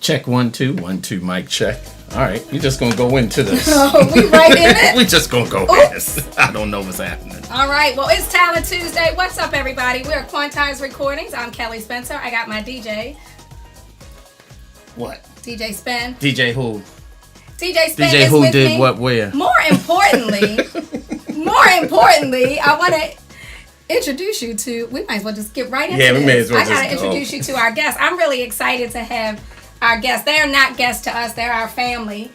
Check 1 2 1 2 mic check. All right, we're just gonna go into this. Oh, we right in it. We just gonna go in this. I don't know what's happening. All right, well, it's Talent Tuesday. What's up, everybody? We're Quantize Recordings. I'm Kelly Spencer. I got my DJ. What? DJ Spen. DJ who? DJ Spen DJ is who with did me. what where? More importantly, I want to introduce you to. We might as well just get right into Yeah, we this. may as well I gotta just go. introduce you to our guests. I'm really excited to have our guests. They are not guests to us. They're our family.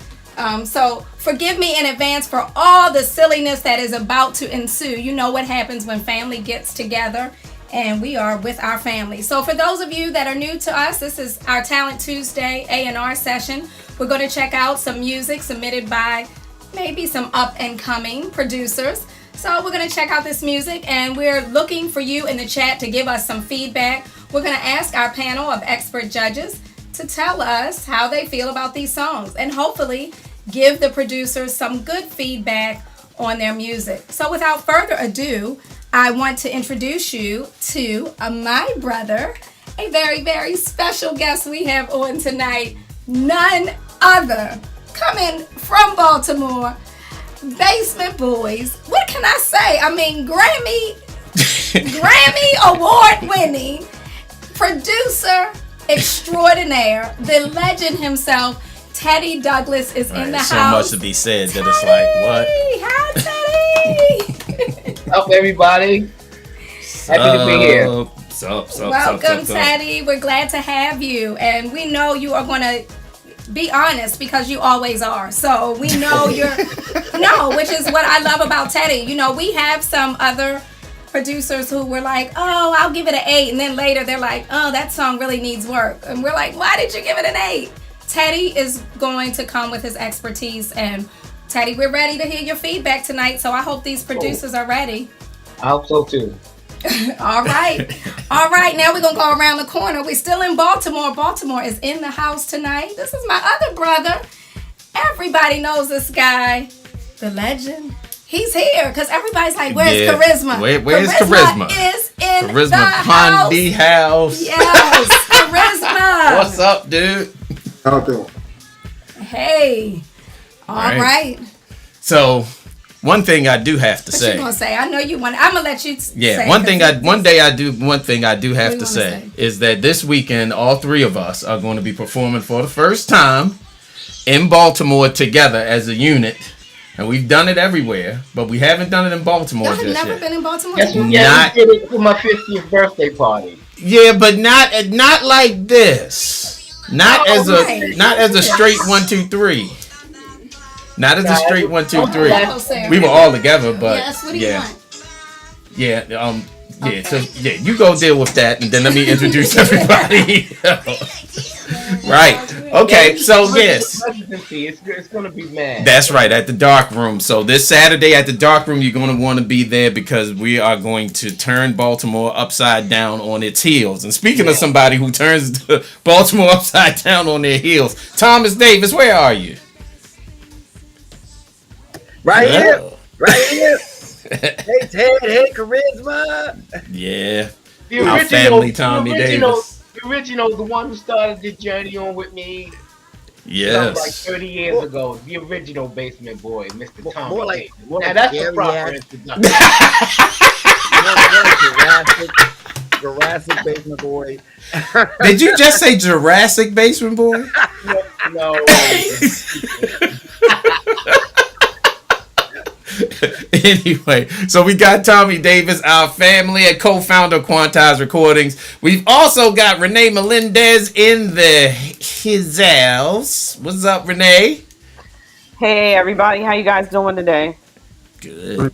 So forgive me in advance for all the silliness that is about to ensue. You know what happens when family gets together, and we are with our family. So for those of you that are new to us, this is our Talent Tuesday A&R session. We're going to check out some music submitted by maybe some up-and-coming producers. So we're going to check out this music, and we're looking for you in the chat to give us some feedback. We're going to ask our panel of expert judges to tell us how they feel about these songs, and hopefully give the producers some good feedback on their music. So without further ado, I want to introduce you to my brother, a very, very special guest we have on tonight. None other, coming from Baltimore, Basement Boys. What can I say? I mean, Grammy award-winning producer extraordinaire, the legend himself, Teddy Douglas is in the so house. So much to be said that it's like, what? Hi, Teddy. What's up, everybody? Happy to be here. Welcome, Teddy. We're glad to have you. And we know you are going to be honest, because you always are. So we know you're... No, which is what I love about Teddy. You know, we have some other producers who were like, oh, I'll give it an 8, and then later they're like, oh, that song really needs work, and we're like, why did you give it an 8? Teddy is going to come with his expertise, and Teddy, we're ready to hear your feedback tonight, so I hope these producers are ready. I hope so too. All right, now we're gonna go around the corner. We're still in Baltimore. Baltimore is in the house tonight. This is my other brother. Everybody knows this guy, the legend. He's here because everybody's like, where's Charisma? Where's Charisma? Is in Charisma the house. Pondy house. Yes, Charisma. What's up, dude? How doing? Hey. All right. So, one thing I do have to say. What you gonna say? I know you want. I'm gonna let you. Yeah. One thing I do have to say is that this weekend, all three of us are going to be performing for the first time in Baltimore together as a unit. And we've done it everywhere, but we haven't done it in Baltimore just yet. Y'all have never been in Baltimore? Yes, we did it for my 50th birthday party. Yeah, but not like this. Not as a straight 1 2 3. Not as a straight 1 2 3. We were all together, but yes. What do you want? Yeah. Okay. So you go deal with that, and then let me introduce everybody. Right. Okay. So yes. It's gonna be mad. That's right, at the Dark Room. So this Saturday at the Dark Room, you're going to want to be there because we are going to turn Baltimore upside down on its heels. And speaking of somebody who turns Baltimore upside down on their heels, Thomas Davis, where are you? Right here. Hey, Ted. Hey, Charisma. Yeah. The Our family, Tommy Davis. The original, the one who started the journey on with me. Yes. Like 30 years ago. The original Basement Boy, Mr. Tommy. More like now that's the proper introduction. Jurassic Basement Boy. Did you just say Jurassic Basement Boy? No. Anyway, so we got Tommy Davis, our family, a co-founder of Quantize Recordings. We've also got Renee Melendez in his house. What's up, Renee? Hey, everybody. How you guys doing today? Good.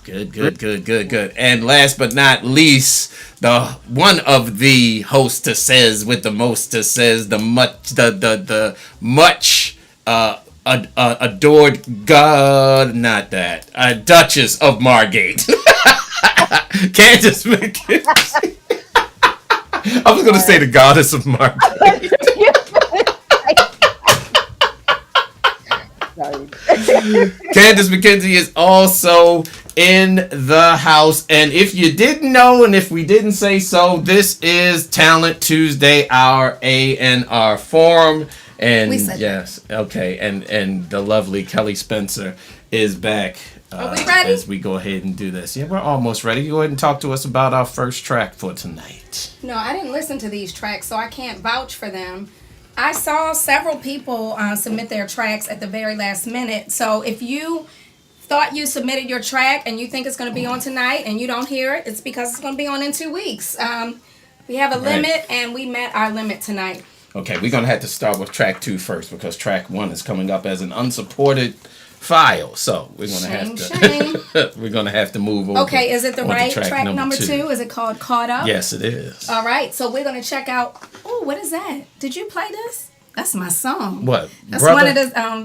And last but not least, the one of the hostesses with the mostesses, the much adored Duchess of Margate. Candace McKenzie. I was going to say the goddess of Margate. Candace McKenzie is also in the house. And if you didn't know, and if we didn't say so, this is Talent Tuesday, our A&R Forum. And We said yes, okay. And the lovely Kelly Spencer is back. Are we ready? As we go ahead and do this. Yeah, we're almost ready. Go ahead and talk to us about our first track for tonight. No, I didn't listen to these tracks, so I can't vouch for them. I saw several people submit their tracks at the very last minute. So if you thought you submitted your track and you think it's going to be on tonight and you don't hear it, it's because it's going to be on in 2 weeks. We have a limit, and we met our limit tonight. Okay, we're going to have to start with track 2 first because track 1 is coming up as an unsupported file. So we're going to have to we're going to have to move over. Okay, is it the right track track number 2? Is it called Caught Up? Yes, it is. All right, so we're going to check out. Oh, what is that? Did you play this? That's my song. What? That's Brother? one of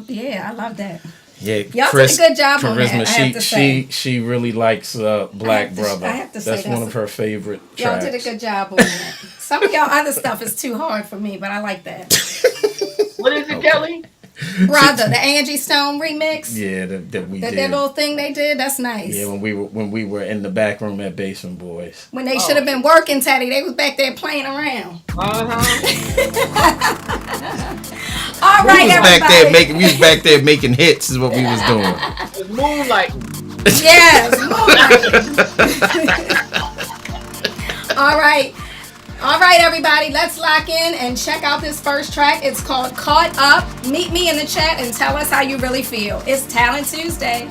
the yeah, I love that. Yeah, Y'all did a good job on that, I have to say. She really likes Black Brother. I have to say that's one of her favorite Y'all tracks. did a good job on that. Some of y'all other stuff is too hard for me, but I like that. What is it, Kelly? Brother, the Angie Stone remix. Yeah, that we did. That little thing they did, that's nice. Yeah, when we were in the back room at Basement Boys. When they should have been working, Teddy, they was back there playing around. All right, everybody. We was back there making hits is what we was doing. It's moonlight. Yes, All right, everybody, let's lock in and check out this first track. It's called Caught Up. Meet me in the chat and tell us how you really feel. It's Talent Tuesday.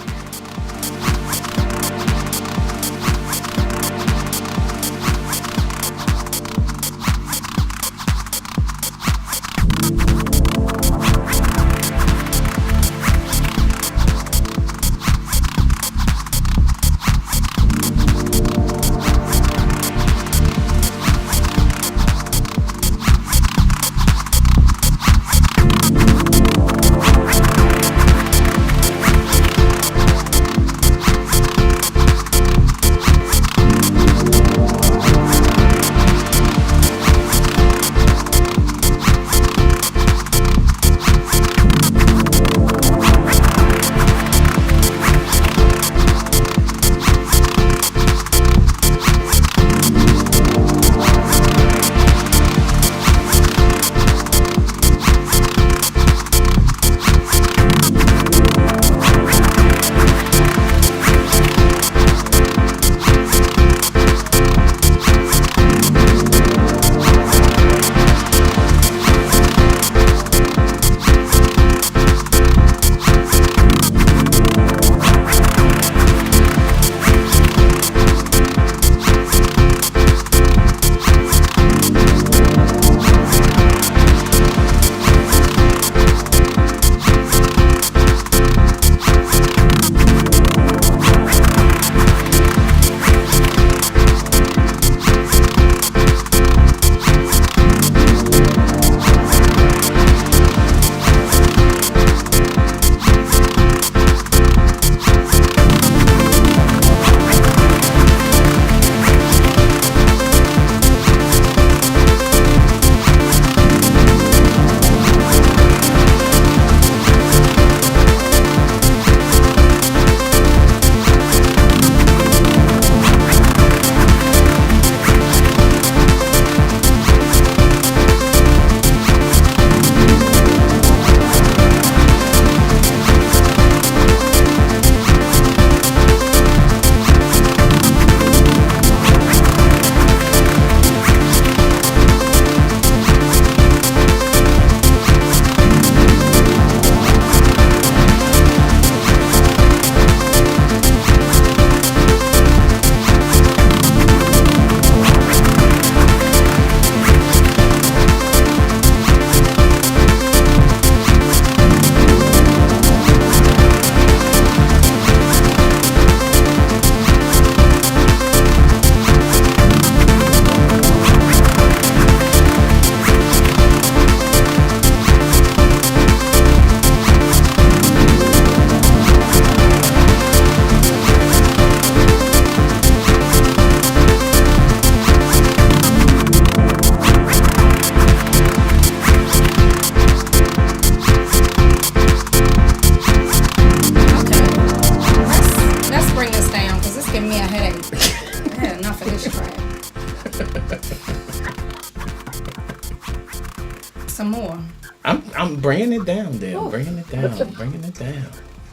some more. I'm bringing it down there. Ooh. Bringing it down. Bringing it down.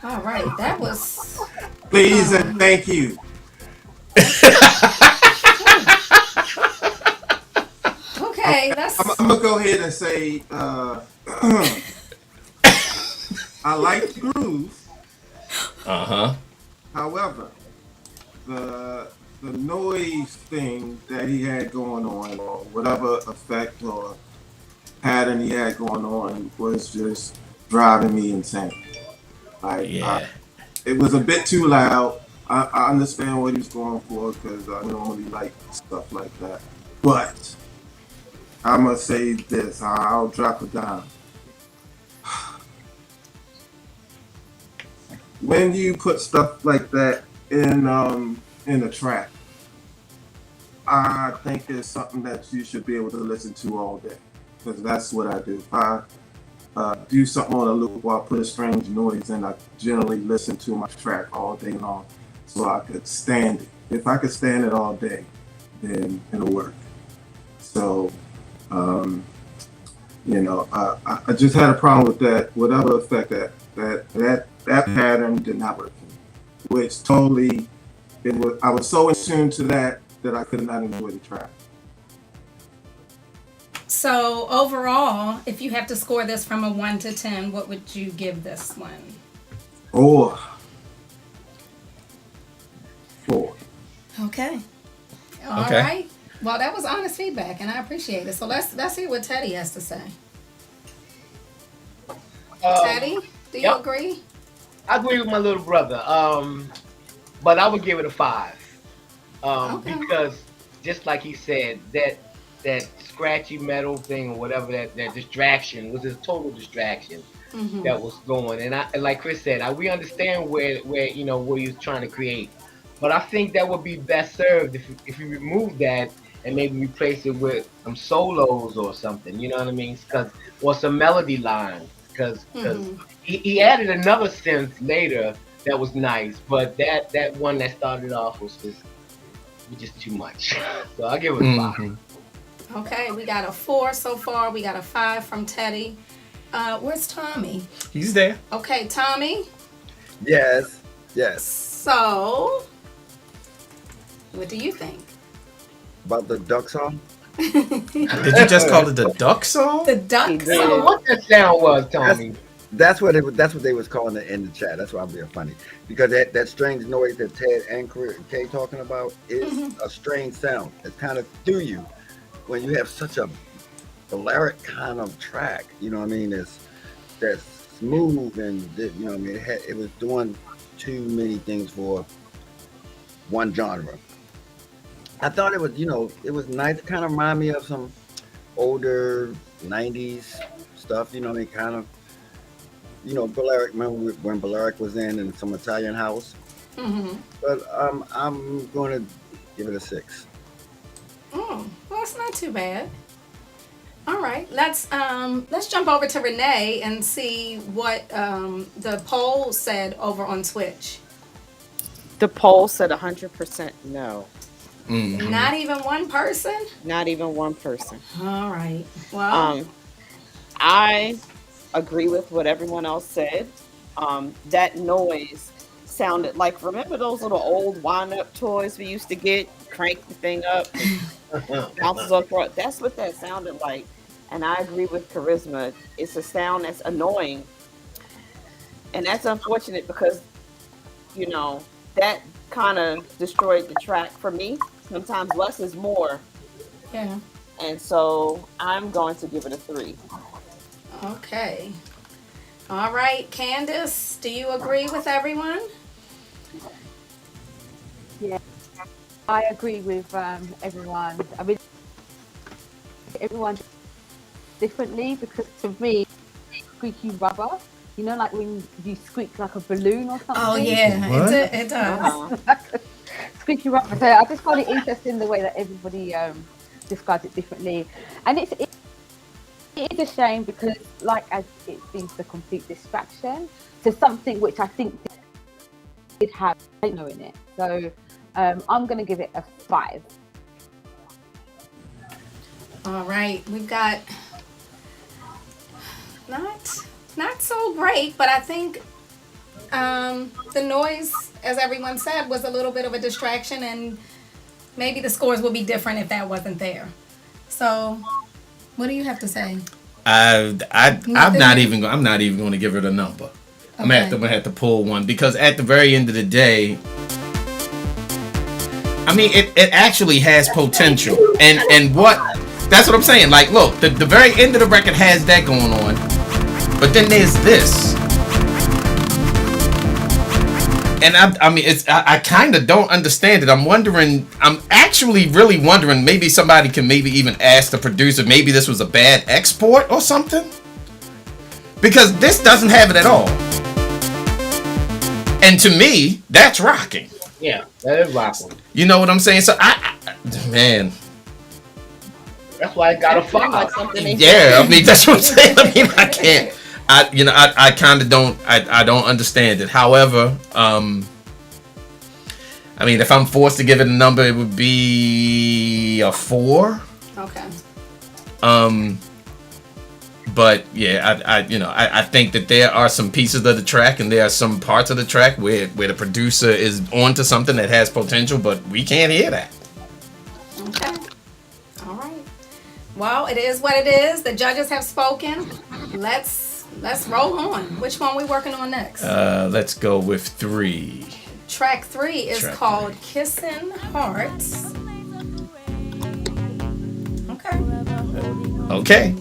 All right, that was. Please and thank you. Okay, that's. I'm gonna go ahead and say I like the groove. Uh-huh. However, the noise thing that he had going on, or whatever effect or pattern he had going on, was just driving me insane. Like, Yeah. it was a bit too loud. I understand what he's going for because I normally like stuff like that. But I'm gonna say this: I'll drop it down. When you put stuff like that in a track, I think it's something that you should be able to listen to all day, because that's what I do. If I do something on a loop or I put a strange noise in, I generally listen to my track all day long, so I could stand it. If I could stand it all day, then it'll work. So, I just had a problem with that. Whatever effect that pattern did not work for me, which totally I was so in tune to that I could not enjoy the track. So overall, if you have to score this from a 1 to 10, what would you give this one? Oh, 4. Okay. All right. Well, that was honest feedback, and I appreciate it. So let's hear what Teddy has to say. Teddy, do you agree? I agree with my little brother. But I would give it a 5. Because just like he said, that scratchy metal thing or whatever, that distraction was a total distraction that was going. And like Chris said, we understand where what he was trying to create. But I think that would be best served if you remove that and maybe replace it with some solos or something. You know what I mean? Or some melody lines. Because he added another synth later that was nice, but that one that started off was just too much. So I'll give it a 5. Okay, we got a 4 so far. We got a 5 from Teddy. Where's Tommy? He's there. Okay, Tommy. Yes. So, what do you think? About the duck song? Did you just call it the duck song? The duck I don't song. know what that sound was, Tommy. That's what they was calling it in the chat. That's why I'm being funny, because that strange noise that Ted and Kay talking about is a strange sound. It's kind of through you when you have such a Balearic kind of track. You know what I mean? That's smooth and you know what I mean. It was doing too many things for one genre. I thought it was nice. It kind of remind me of some older 90s stuff, you know what I mean? Kind of, Balearic, remember when Balearic was in some Italian house? But I'm going to give it a 6. Well, it's not too bad. All right, let's jump over to Renee and see what the poll said over on Twitch. The poll said 100% no. Not even one person? Not even one person. All right. Well, I agree with what everyone else said. That noise sounded like, remember those little old wind-up toys we used to get? Crank the thing up, bounces up. That's what that sounded like. And I agree with Charisma. It's a sound that's annoying. And that's unfortunate because, that kind of destroyed the track for me. Sometimes less is more. Yeah. And so I'm going to give it a 3. Okay. All right, Candace, do you agree with everyone? Yeah, I agree with everyone. I mean, everyone differently, because to me, squeaky rubber, like when you squeak like a balloon or something. Oh yeah, it does. Squeaky rubber. So I just find it interesting the way that everybody describes it differently, and it is a shame because as it seems the complete distraction to something which I think did have techno in it. So I'm going to give it a 5. All right, we've got not so great, but I think the noise, as everyone said, was a little bit of a distraction, and maybe the scores would be different if that wasn't there. So, what do you have to say? I'm not even going to give it a number. I'm gonna have to pull one because at the very end of the day, I mean, it actually has potential, and what that's what I'm saying. Like, look, the very end of the record has that going on, but then there's this. And I kind of don't understand it. I'm actually really wondering, maybe somebody can maybe even ask the producer, maybe this was a bad export or something? Because this doesn't have it at all. And to me, that's rocking. Yeah, that is rocking. You know what I'm saying? So man. That's why I got a 5. Yeah, I mean, that's what I'm saying. I mean, I can't. I kind of don't. I don't understand it. However, I mean, if I'm forced to give it a number, it would be a 4. Okay. But yeah, I think that there are some pieces of the track, and there are some parts of the track where the producer is onto something that has potential, but we can't hear that. Okay. All right. Well, it is what it is. The judges have spoken. Let's roll on. Which one we working on next? Let's go with 3. Track 3 is called Kissing Hearts. Okay.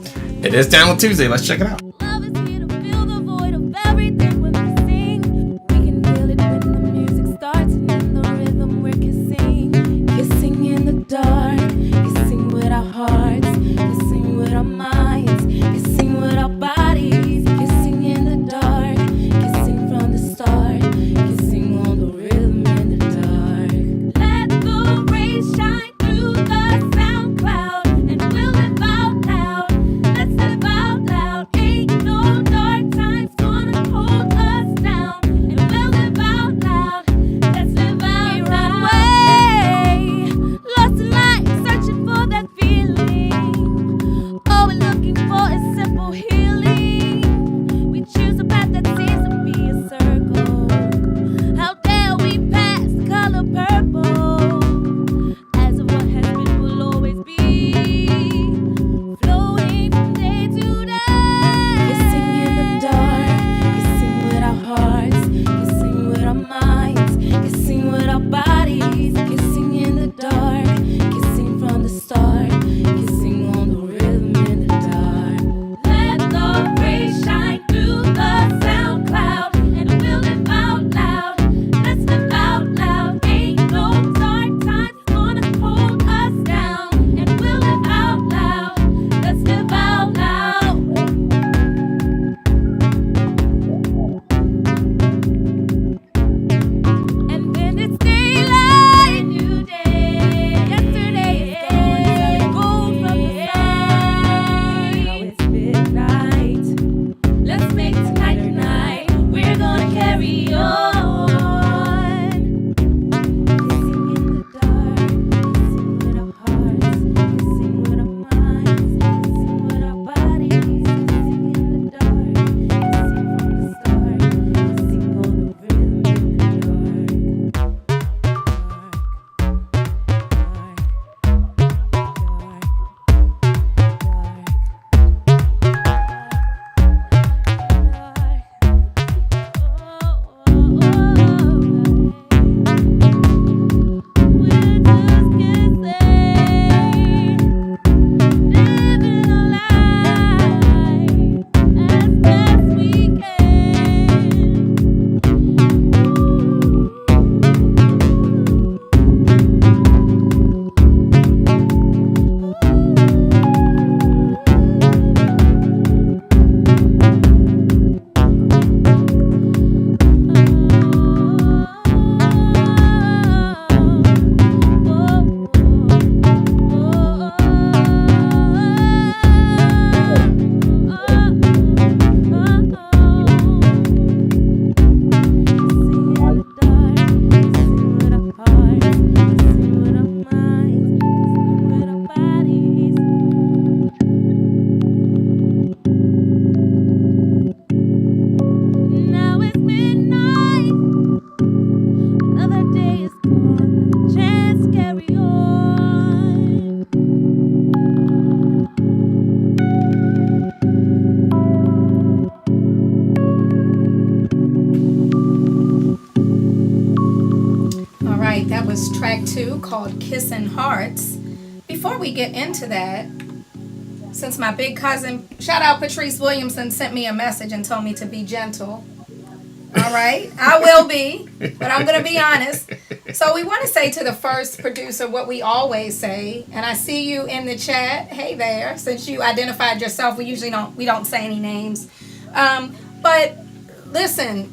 It is Download Tuesday. Let's check it out. Love is here to fill the void of everything we're missing. We can feel it when the music starts and in the rhythm we're kissing. Kissing in the dark, kissing with our hearts, kissing with our minds, kissing with our bodies, kissing in the dark, kissing from the start, kissing on the rhythm in the dark. Let the rays shine through the sound cloud and we'll live out loud. Let's live out loud. Ain't called Kissin' Hearts. Before we get into that, since my big cousin, shout out Patrice Williamson, sent me a message and told me to be gentle. All right, I will be, but I'm going to be honest. So we want to say to the first producer what we always say, and I see you in the chat. Hey there, since you identified yourself, we don't say any names. But listen,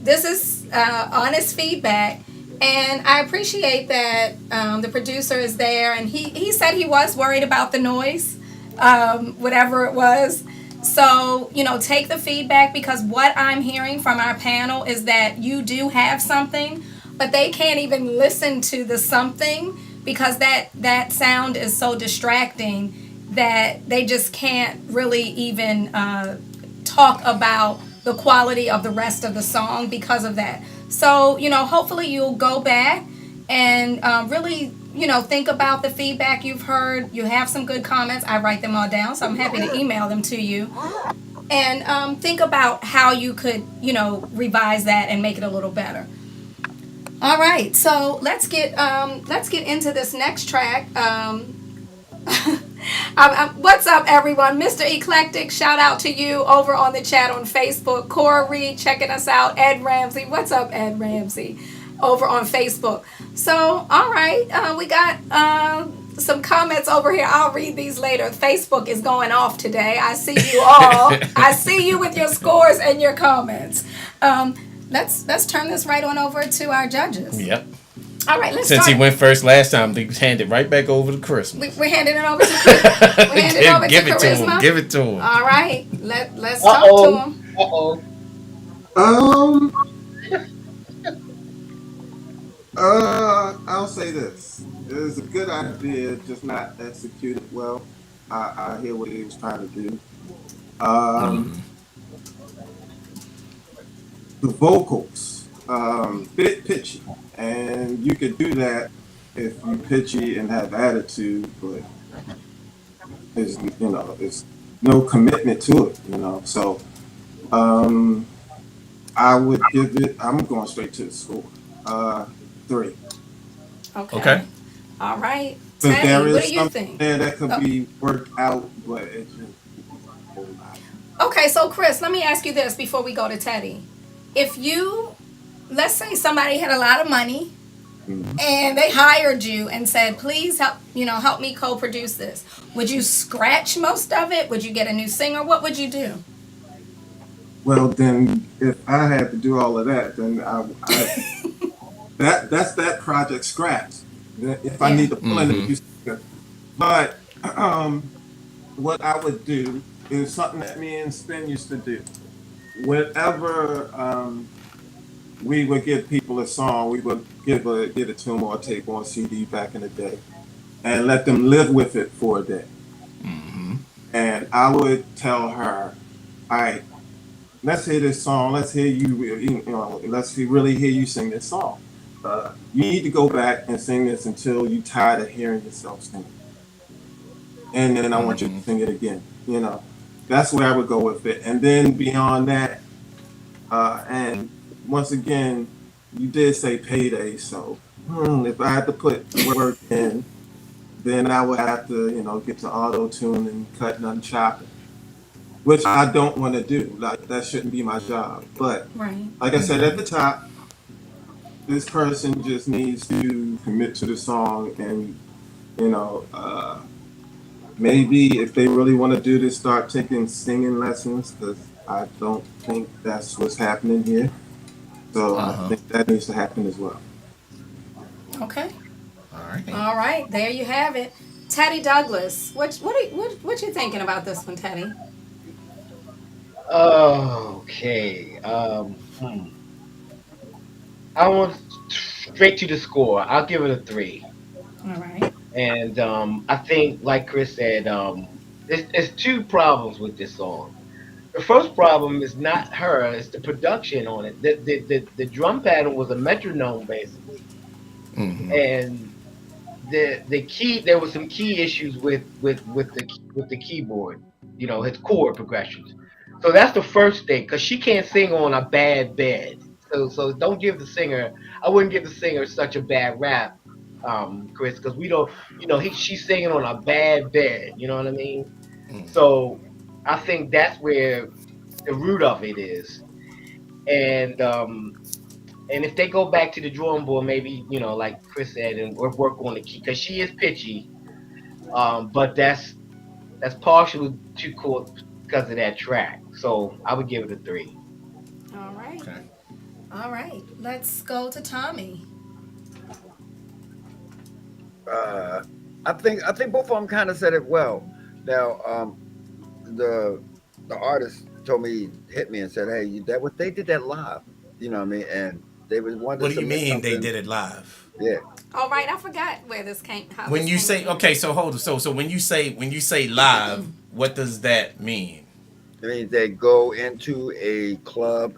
this is honest feedback, and I appreciate that the producer is there, and he said he was worried about the noise, whatever it was. So, take the feedback, because what I'm hearing from our panel is that you do have something, but they can't even listen to the something because that sound is so distracting that they just can't really even talk about the quality of the rest of the song because of that. So, hopefully you'll go back and really, think about the feedback you've heard. You have some good comments. I write them all down, so I'm happy to email them to you. And think about how you could, revise that and make it a little better. All right, so let's get into this next track. What's up, everyone? Mr. Eclectic, shout out to you over on the chat on Facebook. Cora Reed checking us out. Ed Ramsey, what's up, Ed Ramsey, over on Facebook. So, all right, we got some comments over here. I'll read these later. Facebook is going off today. I see you all. I see you with your scores and your comments. Let's turn this right on over to our judges. Yep. All right, let's Since start. he went first last time, they handed right back over to Christmas. We're handing it over to Charisma. We're handing it over Give to it to Charisma. him. Give it to him. All right, let's talk to him. I'll say this. It was a good idea, just not executed well. I hear what he was trying to do. The vocals, bit pitchy, and you could do that if you pitchy and have attitude, but there's no commitment to it, So I would give it. I'm going straight to the score. 3. Okay. All right. So Teddy, there what is do you something think? there that could be worked out, but it just a whole lot. Okay, so Chris, let me ask you this before we go to Teddy. If let's say somebody had a lot of money and they hired you and said, please help me co-produce this, would you scratch most of it? Would you get a new singer? What would you do? Well, then, if I had to do all of that, then that's that project scratch. If I need to pull in a new singer. But what I would do is something that me and Spen used to do. Whenever we would give people a song, we would give it to them or tape on CD back in the day, and let them live with it for a day. And I would tell her, all right, let's hear this song. Let's hear you. Let's really hear you sing this song. You need to go back and sing this until you're tired of hearing yourself sing it. And then I want you to sing it again. That's where I would go with it. And then beyond that, and once again, you did say payday. So if I had to put work in, then I would have to, get to auto tune and cut and chopping, which I don't want to do. Like, that shouldn't be my job. But like I said at the top, this person just needs to commit to the song, and maybe if they really want to do this, start taking singing lessons, because I don't think that's what's happening here. So I think that needs to happen as well. Okay. All right. There you have it. Teddy Douglas, what you thinking about this one, Teddy? Okay. I want straight to the score. I'll give it a 3. All right. And I think, like Chris said, there's 2 problems with this song. The first problem is not her; it's the production on it. The drum pattern was a metronome basically, and the key. There was some key issues with the keyboard. His chord progressions. So that's the first thing, because she can't sing on a bad bed. So don't give the singer. I wouldn't give the singer such a bad rap Chris, because we don't, she's singing on a bad bed. You know what I mean? Mm. So I think that's where the root of it is. And and if they go back to the drawing board, maybe like Chris said, and work on the key because she is pitchy. But that's partially to court because of that track. So I would give it a 3. All right. Okay. All right. Let's go to Tommy. Uh, I think both of them kind of said it well. Now, the the artist told me, hit me and said, "Hey, that what they did that live." You know what I mean? And they was wanted What to do you submit mean they something. did it live? Yeah, All right. I forgot where this came. How When this you came say together. okay, so hold on. So when you say live, what does that mean? I mean they go into a club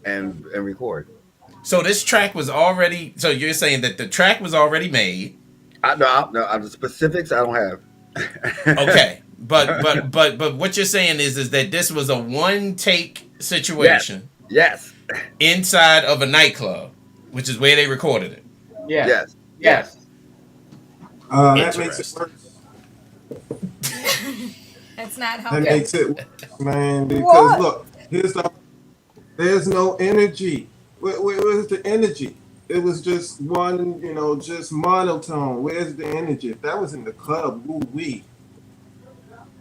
and record. So this track was already. So you're saying that the track was already made. I the specifics I don't have. Okay, but what you're saying is that this was a one take Yes, situation yes, inside of a nightclub, which is where they recorded it. Yes, yes, yes. yes. That makes it Interesting. worse. That's not That helping. Yes. makes it worse, man. Because What? look, there's no energy. Where's the energy? It was just one, just monotone. Where's the energy? If that was in the club, woo wee.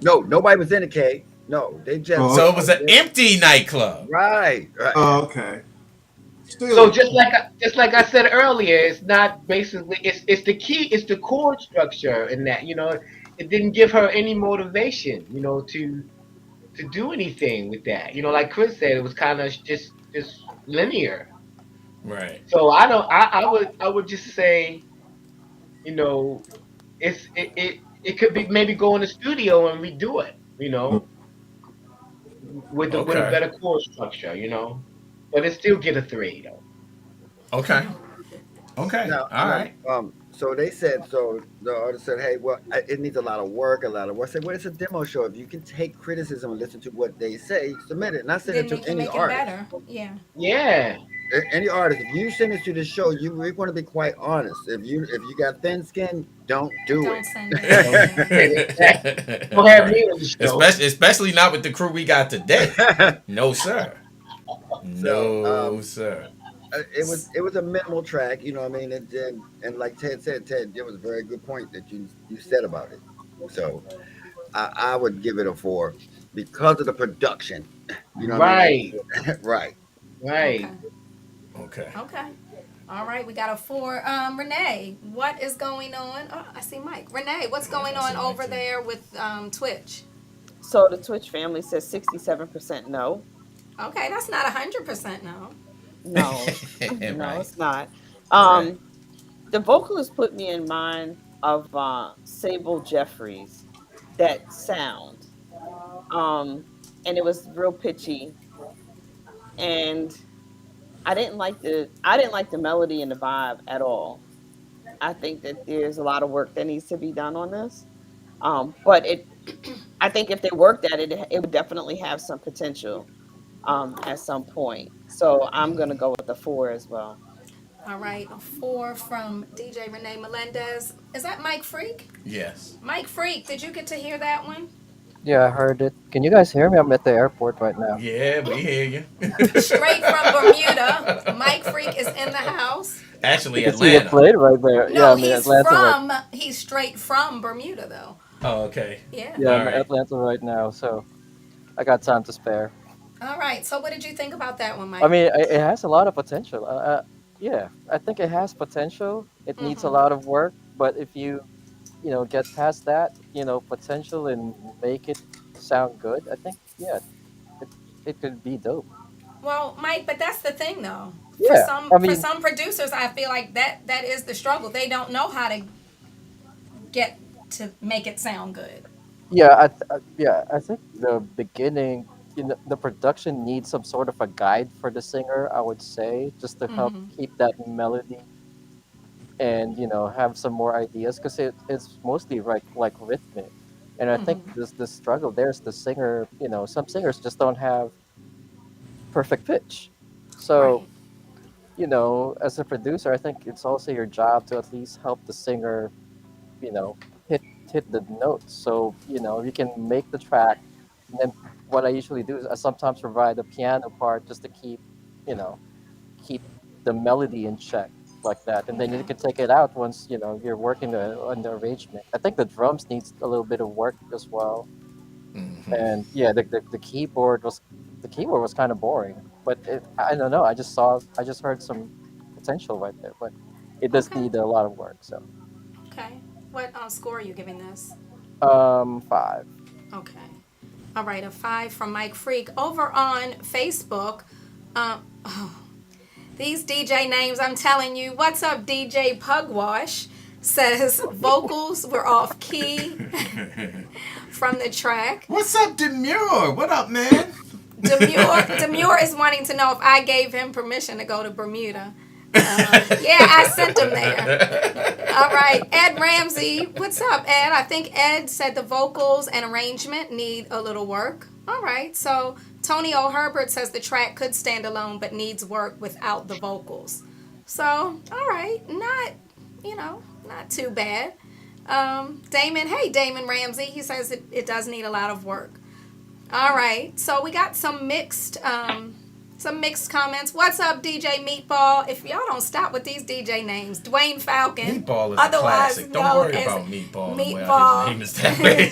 No, nobody was in the cave. No, they just Oh, So okay. it was an empty nightclub. right, right. Oh, okay. So Still, just like I said earlier, it's not basically it's the key, it's the chord structure in that, it didn't give her any motivation, to do anything with that. Like Chris said, it was kind of just linear. Right. So I don't I would just say, you know, it could be maybe go in the studio and redo it, with a Okay. better chord structure. But it still get a 3 though. Okay. Okay. All Now, right. so they said, so the artist said, hey, well, it needs a lot of work, a lot of work. I said, well, it's a demo show. If you can take criticism and listen to what they say, submit it. And I send it Then to we can any make it artist. better. Yeah. Yeah. Any artist. If you send it to the show, we're going to be quite honest. If you got thin skin, don't do Don't it. send it. Yeah. Exactly. Don't have Right. me on the show. Especially not with the crew we got today. No sir. So No sir. it was a minimal track, you know what I mean? And like Ted said, Ted, it was a very good point that you said about it. So I would give it a 4 because of the production. You know what I mean? Right. Right. Okay. Right. Okay. Okay. All right. We got a 4. Renee, what is going on? Oh, I see Mike. Renee, what's Yeah, going I see on Mike over too. there with Twitch? So the Twitch family says 67% no. Okay, that's not 100% no. No, no, Right. it's not. Right. Um, the vocalist put me in mind of Sable Jeffries, that sound. Um, and it was real pitchy, and I didn't like the melody and the vibe at all. I think that there's a lot of work that needs to be done on this. But I think if they worked at it, it would definitely have some potential at some point. So I'm gonna go with the 4 as well. All right, a 4 from DJ Renee Melendez. Is that Mike Freak? Yes. Mike Freak, did you get to hear that one? Yeah, I heard it. Can you guys hear me? I'm at the airport right now. Yeah, we hear you. Straight from Bermuda. Mike Freak is in the house. You Actually, can see the Atlanta. plane right there. Yeah, No, I'm in Atlanta right. he's straight from Bermuda though. Oh, okay. Yeah. Yeah, All I'm in right. Atlanta right now, so I got time to spare. All right. So what did you think about that one, I Mike? mean, it has a lot of potential. Yeah, I think it has potential. It needs a Mm-hmm. lot of work, but if you get past that, potential and make it sound good, I think, yeah, it it could be dope. Well, Mike, but that's the thing though. For Yeah, some I for mean, some producers, I feel like that is the struggle. They don't know how to get to make it sound good. yeah, I think the beginning, the production needs some sort of a guide for the singer, I would say, just to help Mm-hmm. keep that melody and have some more ideas because it's mostly like rhythmic. And I think Mm-hmm. this struggle there's the singer. Some singers just don't have perfect pitch. So Right. as a producer, I think it's also your job to at least help the singer, you know, hit hit the notes. So, you can make the track, and then what I usually do is I sometimes provide a piano part just to you know, keep the melody in check like that, and then you Okay. can take it out once you're working on the arrangement. I think the drums needs a little bit of work as well, and yeah, the keyboard was kind of boring, but I don't know. I just heard some potential right there, but it does Okay. need a lot of work. So, Okay. What score are you giving this? 5. Okay. All right, a 5 from Mike Freak. Over on Facebook, oh, these DJ names, I'm telling you. What's up, DJ Pugwash? Says vocals were off key from the track. What's up, Demure? What up, man? Demure is wanting to know if I gave him permission to go to Bermuda. Yeah, I sent him there. All right, Ed Ramsey. What's up, Ed? I think Ed said the vocals and arrangement need a little work. All right, so Tony O'Herbert says the track could stand alone but needs work without the vocals. So, all right, not too bad. Damon Ramsey, he says it does need a lot of work. All right, so we got some mixed comments. What's up, DJ Meatball? If y'all don't stop with these DJ names, Dwayne Falcon. Meatball is otherwise a classic. Don't known worry as about Meatball. Meatball. His name is that way.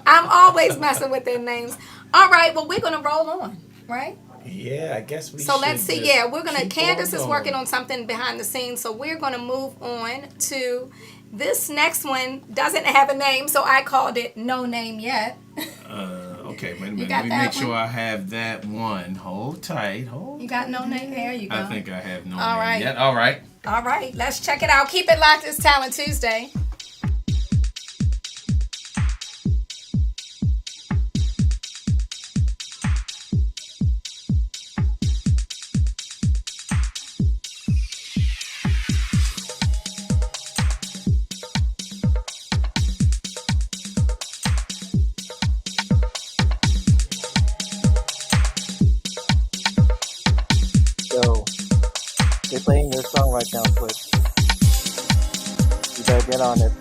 I'm always messing with their names. All right, well, we're gonna roll on, right? Yeah, I guess we. So let's see. Yeah, we're gonna. Candace is working on on something behind the scenes, so we're gonna move on to this next one. Doesn't have a name, so I called it No Name Yet. Okay, wait a minute. got Let me that make sure one? I have that one. Hold tight. You got No Name? There you go. I think I have no All name right. yet. All right. All right, let's check it out. Keep it locked. It's Talent Tuesday. So they're playing your song right now, Twitch. You better get on it.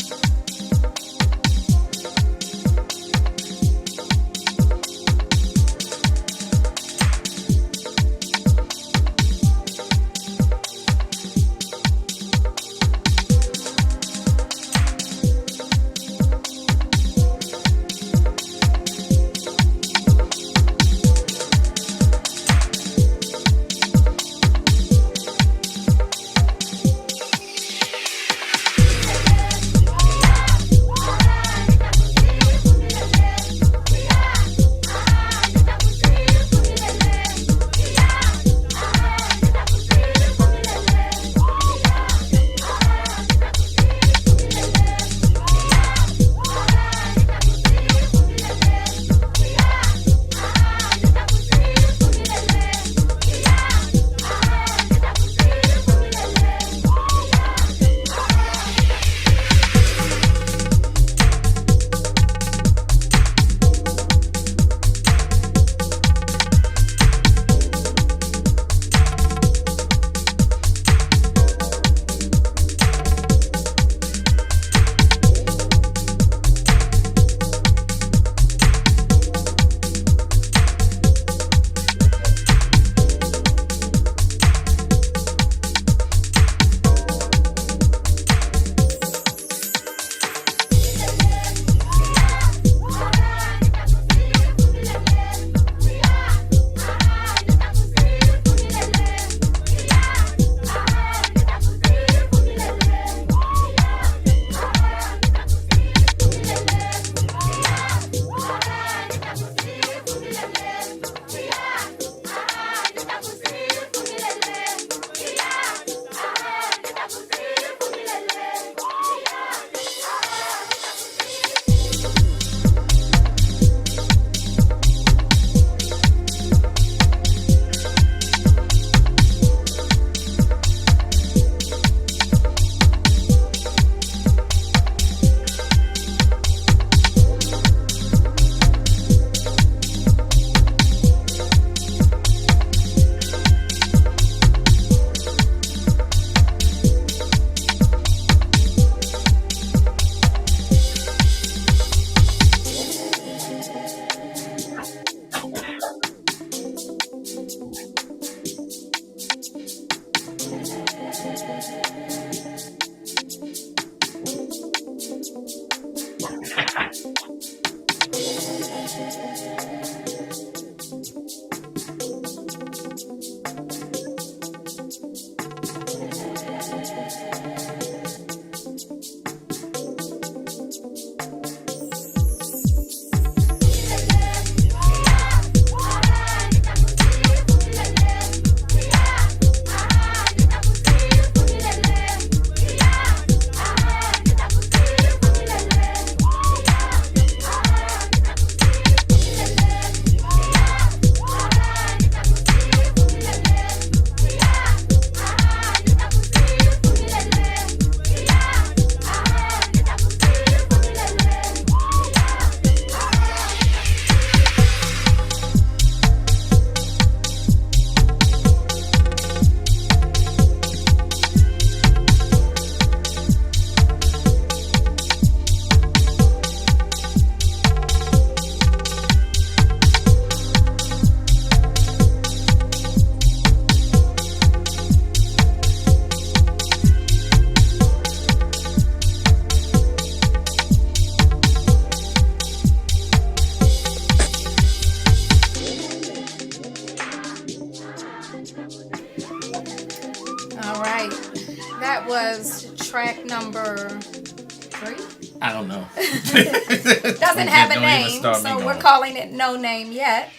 was track number 3. I don't know. Doesn't have a Don't even name, start me so we're going. calling it No Name Yet.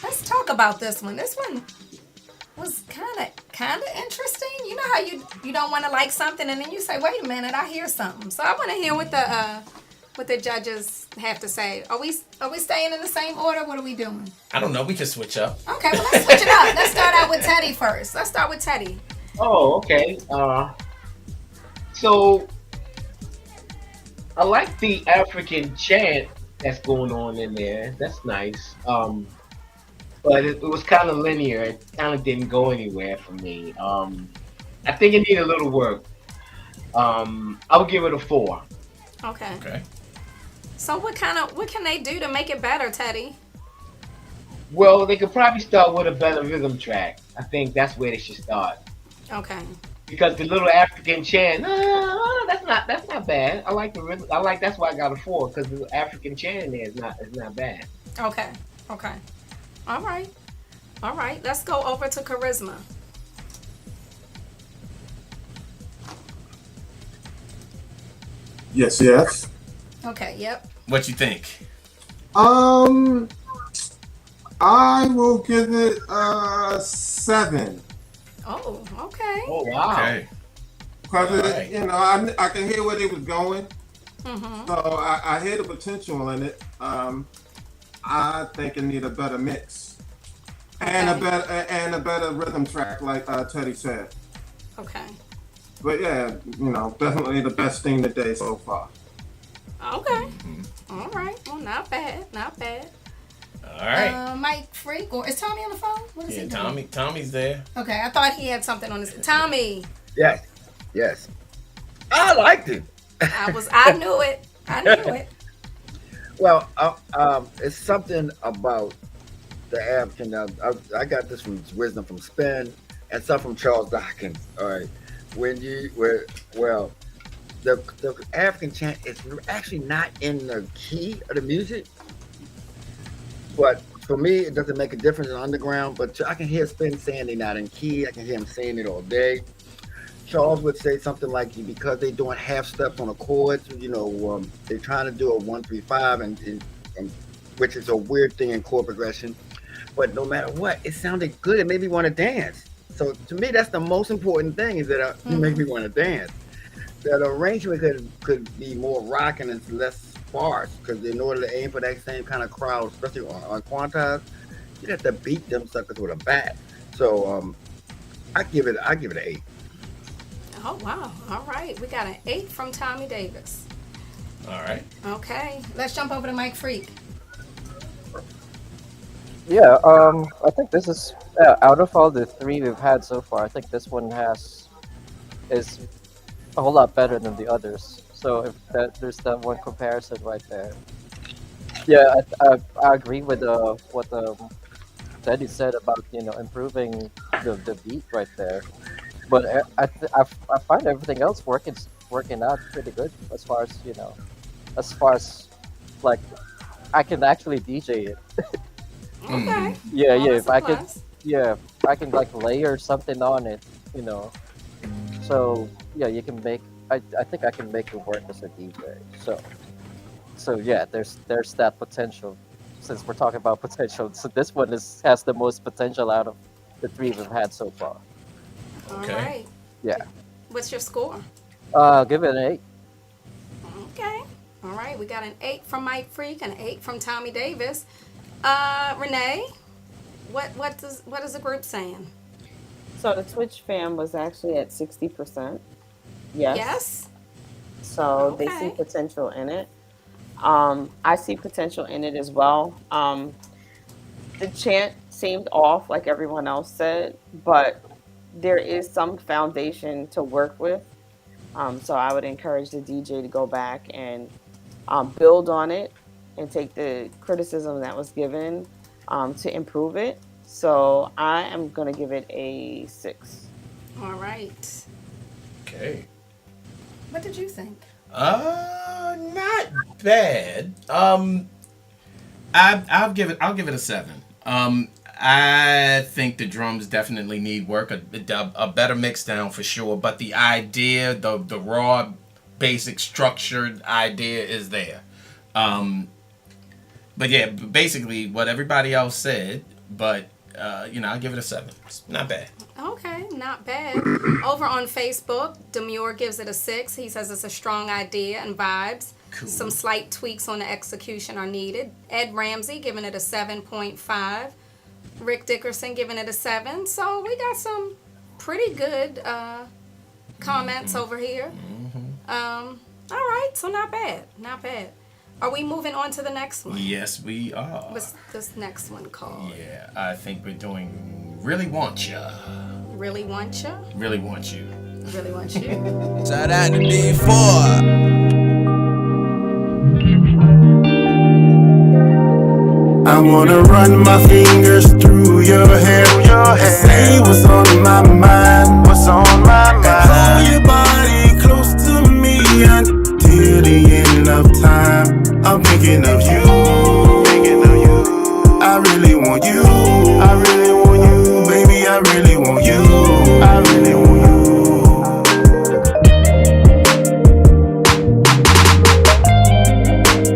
Let's talk about this one. This one was kind of interesting. You know how you don't want to like something and then you say, wait a minute, I hear something. So I want to hear what the judges have to say. Are we staying in the same order? What are we doing? I don't know. We can switch up. Okay, well, let's switch it up. Let's start out with Teddy first. Let's start with Teddy. Oh, okay. So I like the African chant that's going on in there. That's nice. But it was kind of linear. It kind of didn't go anywhere for me. I think it needed a little work. I would give it a 4. Okay. Okay. So what can they do to make it better, Teddy? Well, they could probably start with a better rhythm track. I think that's where they should start. Okay. Because the little African chant, that's not bad. I like the rhythm. That's why I got a 4, because the African chant in there is not bad. Okay. Okay. All right. All right. Let's go over to Charisma. Yes, yes. Okay. Yep. What you think? I will give it a 7. Oh. Okay. Oh wow. Okay. Because Alright. I can hear where they was going. Mhm. So I hear the potential in it. I think it need a better mix and a better rhythm track, like Teddy said. Okay. But yeah, definitely the best thing today so far. Okay. All right. Well, not bad. Not bad. All right. Mike Freak, or is Tommy on the phone? What is Yeah, he doing? Tommy's there. Okay, I thought he had something on his. Tommy, Yes. I liked it. I knew it. I knew it. Well, it's something about the African. I got this from wisdom from Spen and some from Charles Dawkins. All right, the African chant is actually not in the key of the music, but for me, it doesn't make a difference in underground. But I can hear Spen saying they're not in key. I can hear him saying it all day. Charles would say something like, because they're doing half steps on a chord, they're trying to do a 1-3-5, and which is a weird thing in chord progression. But no matter what, it sounded good. It made me want to dance. So to me, that's the most important thing, is that it made me want to dance. That arrangement could be more rocking and less sparse, because in order to aim for that same kind of crowd, especially on Quantize, you have to beat them suckers with a bat. So I give it an 8. Oh wow! All right, we got an 8 from Tommy Davis. All right. Okay, let's jump over to Mike Freak. Yeah, I think this is out of all the 3 we've had so far. I think this one is a whole lot better than the others. So there's that one comparison right there. Yeah, I agree with what Teddy said about improving the beat right there. But I find everything else working out pretty good as far as like I can actually DJ it. Okay. Yeah, Well, that's if a I could, plus. if I can like layer something on it, So yeah, you can make. I think I can make it work as a DJ. So yeah, there's that potential. Since we're talking about potential, so this one has the most potential out of the 3 we've had so far. Okay. All right. Yeah. What's your score? Give it an 8. Okay. All right, we got an 8 from Mike Freak, an 8 from Tommy Davis. Renee, what is the group saying? So the Twitch fam was actually at 60%. Yes. Yes. So they see Okay. potential in it. I see potential in it as well. The chant seemed off, like everyone else said, but there is some foundation to work with. So I would encourage the DJ to go back and build on it and take the criticism that was given to improve it. So I am going to give it a 6. All right. Okay. What did you think? Not bad. I'll give it a 7. I think the drums definitely need work, a better mix down for sure. But the idea, the raw, basic, structured idea is there. But yeah, basically what everybody else said. But I give it a 7. It's not bad. Okay, not bad. Over on Facebook, Demure gives it a 6. He says it's a strong idea and vibes. Cool. Some slight tweaks on the execution are needed. Ed Ramsey giving it a 7.5. Rick Dickerson giving it a 7. So we got some pretty good comments over here. All right, so not bad. Not bad. Are we moving on to the next one? Yes, we are. What's this next one called? Yeah, I think we're doing Really Want Ya. Really Want Ya? Really Want You. Really Want You. Shout out to D4. I wanna run my fingers through your hair, say what's on my mind, hold your body close to me until the end of time. I'm thinking of you, I really want you, baby, I really want you,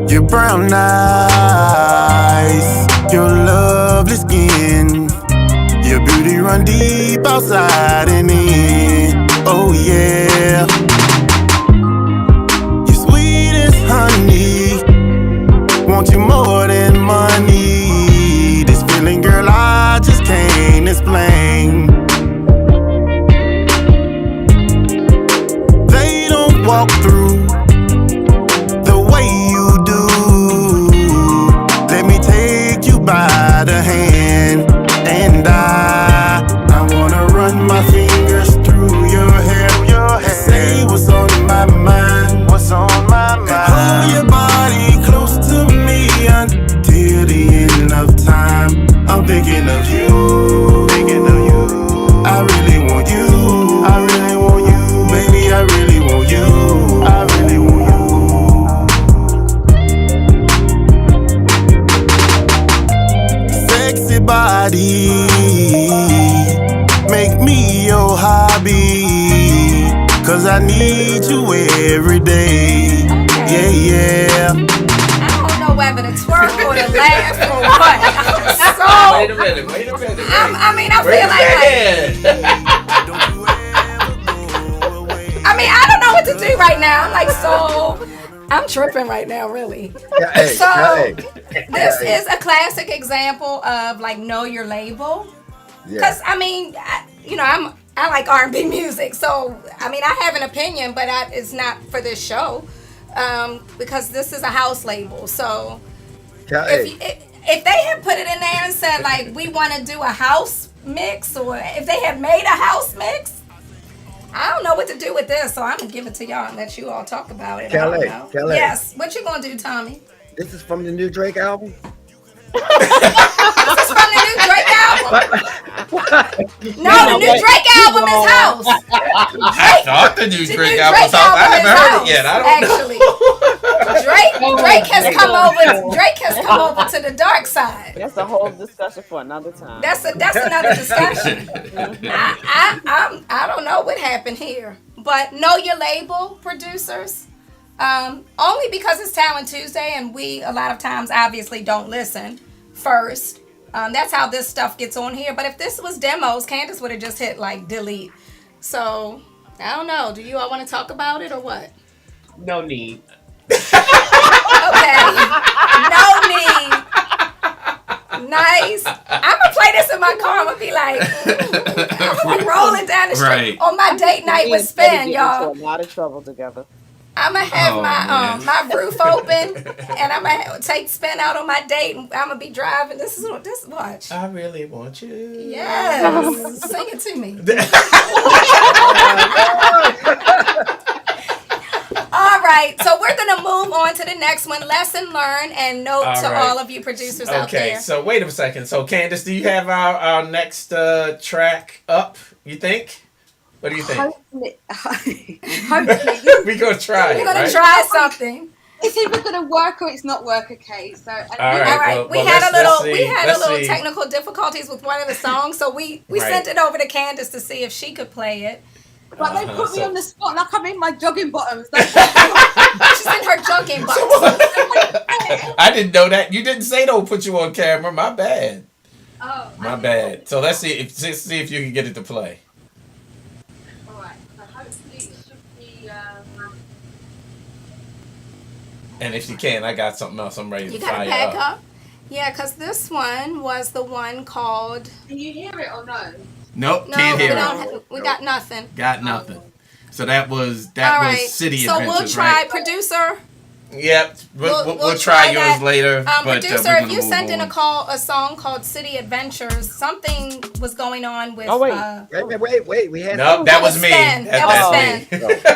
Your brown eyes, your lovely skin, your beauty run deep outside and in. Oh yeah, you sweet as honey, want you more than money. This feeling, girl, I just can't explain. They don't walk through the way you do. Let me take you by the hand, and I wanna run my fingers through your hair, say what's on my mind, hold your body close to me until the end of time. I'm thinking of you, I really want you, baby, I really want you, Sexy body, make me your hobby, 'cause I need you every day. Yeah. I don't know whether to twerk or to laugh or what. So, Wait a minute. I feel like I don't know what to do right now. I'm tripping right now, really. This is a classic example of know your label. Because I like R&B music, so I have an opinion, but it's not for this show, because this is a house label. So if they had put it in there and said we want to do a house mix, or if they had made a house mix, I don't know what to do with this, so I'm gonna give it to y'all and let you all talk about it. Kelly. Yes, what you gonna do, Tommy? This is from the new Drake album? This is from the new Drake album? No, the new Drake album is house. I thought the new Drake album was house. I haven't heard it yet. I don't know. Drake has come over to the dark side. That's a whole discussion for another time. That's another discussion. I don't know what happened here, but know your label, producers. Only because it's Talent Tuesday, and we a lot of times obviously don't listen first. That's how this stuff gets on here. But if this was demos, Candace would have just hit delete. So I don't know. Do you all want to talk about it or what? No need. Okay. No need. Nice. I'm gonna play this in my car. I'm gonna be I'm gonna be rolling down the street on my date night with Spen, y'all. A lot of trouble together. I'm gonna have my roof open, and I'm gonna take Spen out on my date, and I'm gonna be driving. This is watch. I really want you. Yes, sing it to me. All right, so we're gonna move on to the next one. Lesson learned, and note all of you producers out there. Okay, so wait a second. So Candace, do you have our next track up? You think? What do you think? Hopefully. We're gonna try. We're gonna try something. It's either going to work or it's not work, okay? So, All All right, well, we had a little see. technical difficulties with one of the songs, so we Right. sent it over to Candace to see if she could play it. But they put me on the spot like I'm in my jogging bottoms. She's in her jogging bottoms. I didn't know that. You didn't say don't put you on camera. My bad. Oh, My bad. So let's see if you can get it to play. All right. So hopefully it should be. And if you can, I got something else I'm ready to You got fire to pack up. up? Yeah, because this one was the one called... Can you hear it or no? Nope, No, can't we hear don't it. have, we got nothing. Got nothing. So that was All right. City So Adventures, we'll try, right? producer. Yep, we'll We'll try yours that. later. But Producer, we're if gonna you move sent in on. a song called City Adventures, something was going on with... Oh, wait. Wait. We had Nope, that was me. Spen. That was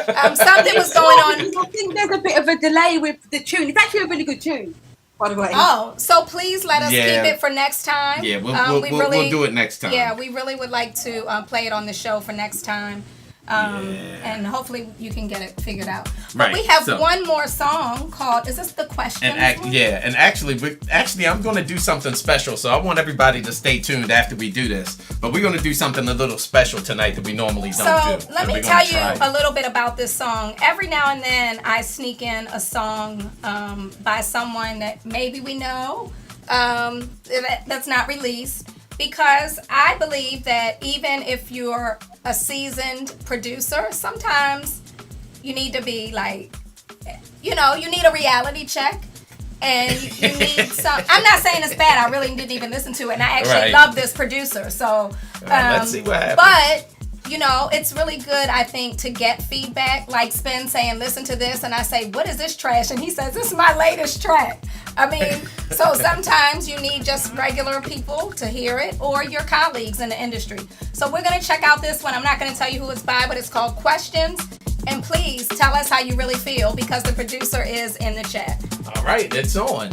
That's me. something was going on. I think there's a bit of a delay with the tune. It's actually a really good tune, by the way. Oh, so please let us Yeah. keep it for next time. Yeah, we'll do it next time. Yeah, we really would like to play it on the show for next time. And hopefully you can get it figured out. But Right, we have so- one more song called, is this the question? And actually, I'm going to do something special. So I want everybody to stay tuned after we do this. But we're going to do something a little special tonight that we normally don't do. So let me tell you a little bit about this song. Every now and then I sneak in a song by someone that maybe we know that's not released, because I believe that even if you're a seasoned producer, sometimes you need to be like, you need a reality check. And you need some. I'm not saying it's bad. I really didn't even listen to it, and I actually love this producer. So, let's see what happens. But it's really good, I think, to get feedback. Like Spen saying, "Listen to this," and I say, "What is this trash?" And he says, "This is my latest track." I mean, so sometimes you need just regular people to hear it, or your colleagues in the industry. So we're gonna check out this one. I'm not gonna tell you who it's by, but it's called Questions. And please tell us how you really feel, because the producer is in the chat. All right, it's on.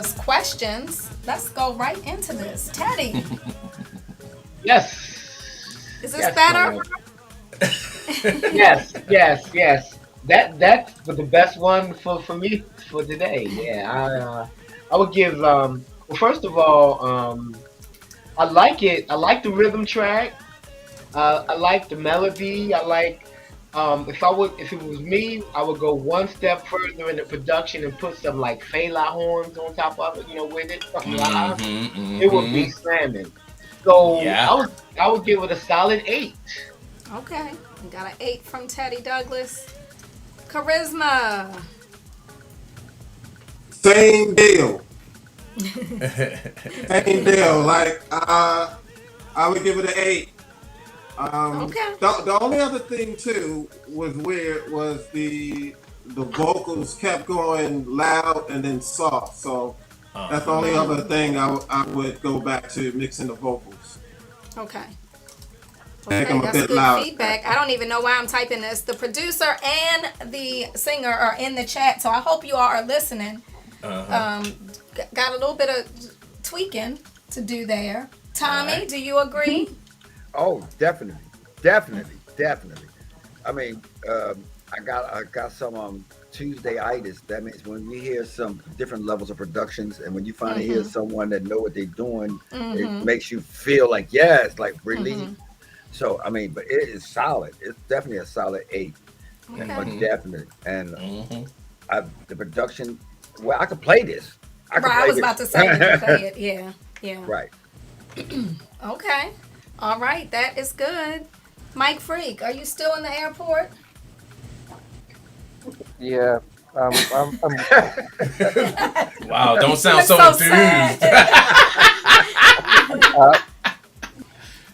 us questions. Let's go right into this. Teddy. Yes. Is this better? Yes. That's the best one for me for today. Yeah, I would give. Well, first of all, I like it. I like the rhythm track. I like the melody. I like. If it was me, I would go one step further in the production and put some like Fela horns on top of it. With it, something live. It would be slamming. So I would give it a solid 8. Okay, we got an 8 from Teddy Douglas. Charisma. Same deal. Same deal. Like I would give it an 8. Okay. The only other thing too was weird was the vocals kept going loud and then soft. So that's the only other thing I would go back to mixing the vocals. Okay. Make them a That's bit good loud. feedback. I don't even know why I'm typing this. The producer and the singer are in the chat, so I hope you all are listening. Got a little bit of tweaking to do there. Tommy, do you agree? Oh, definitely. I mean, I got some Tuesday-itis. That means when we hear some different levels of productions, and when you finally hear someone that know what they're doing, it makes you feel like like relief. So I mean, but it is solid. It's definitely a solid 8. Okay. Definitely. And the production. Well, I could play this. I was about to say you can play it. Yeah. Right. Okay. All right. That is good. Mike Freak, are you still in the airport? Yeah. Wow, don't sound so sad. enthused.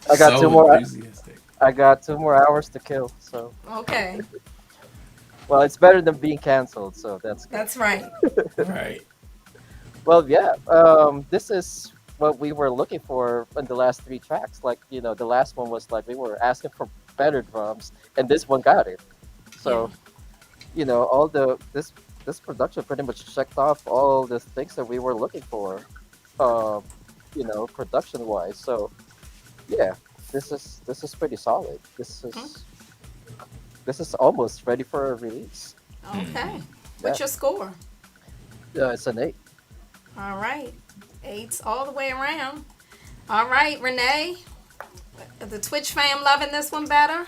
I got So 2 more. enthusiastic. I got 2 more hours to kill. So. Okay. Well, it's better than being canceled, so that's good. That's right. Right. Well, yeah. This is what we were looking for in the last 3 tracks. Like, the last one was like we were asking for better drums, and this one got it. So, all this production pretty much checked off all the things that we were looking for, production wise. So, yeah, this is pretty solid. This is almost ready for a release. Okay. What's your score? It's an 8. All right. 8s all the way around. All right, Renee. The Twitch fam loving this one better?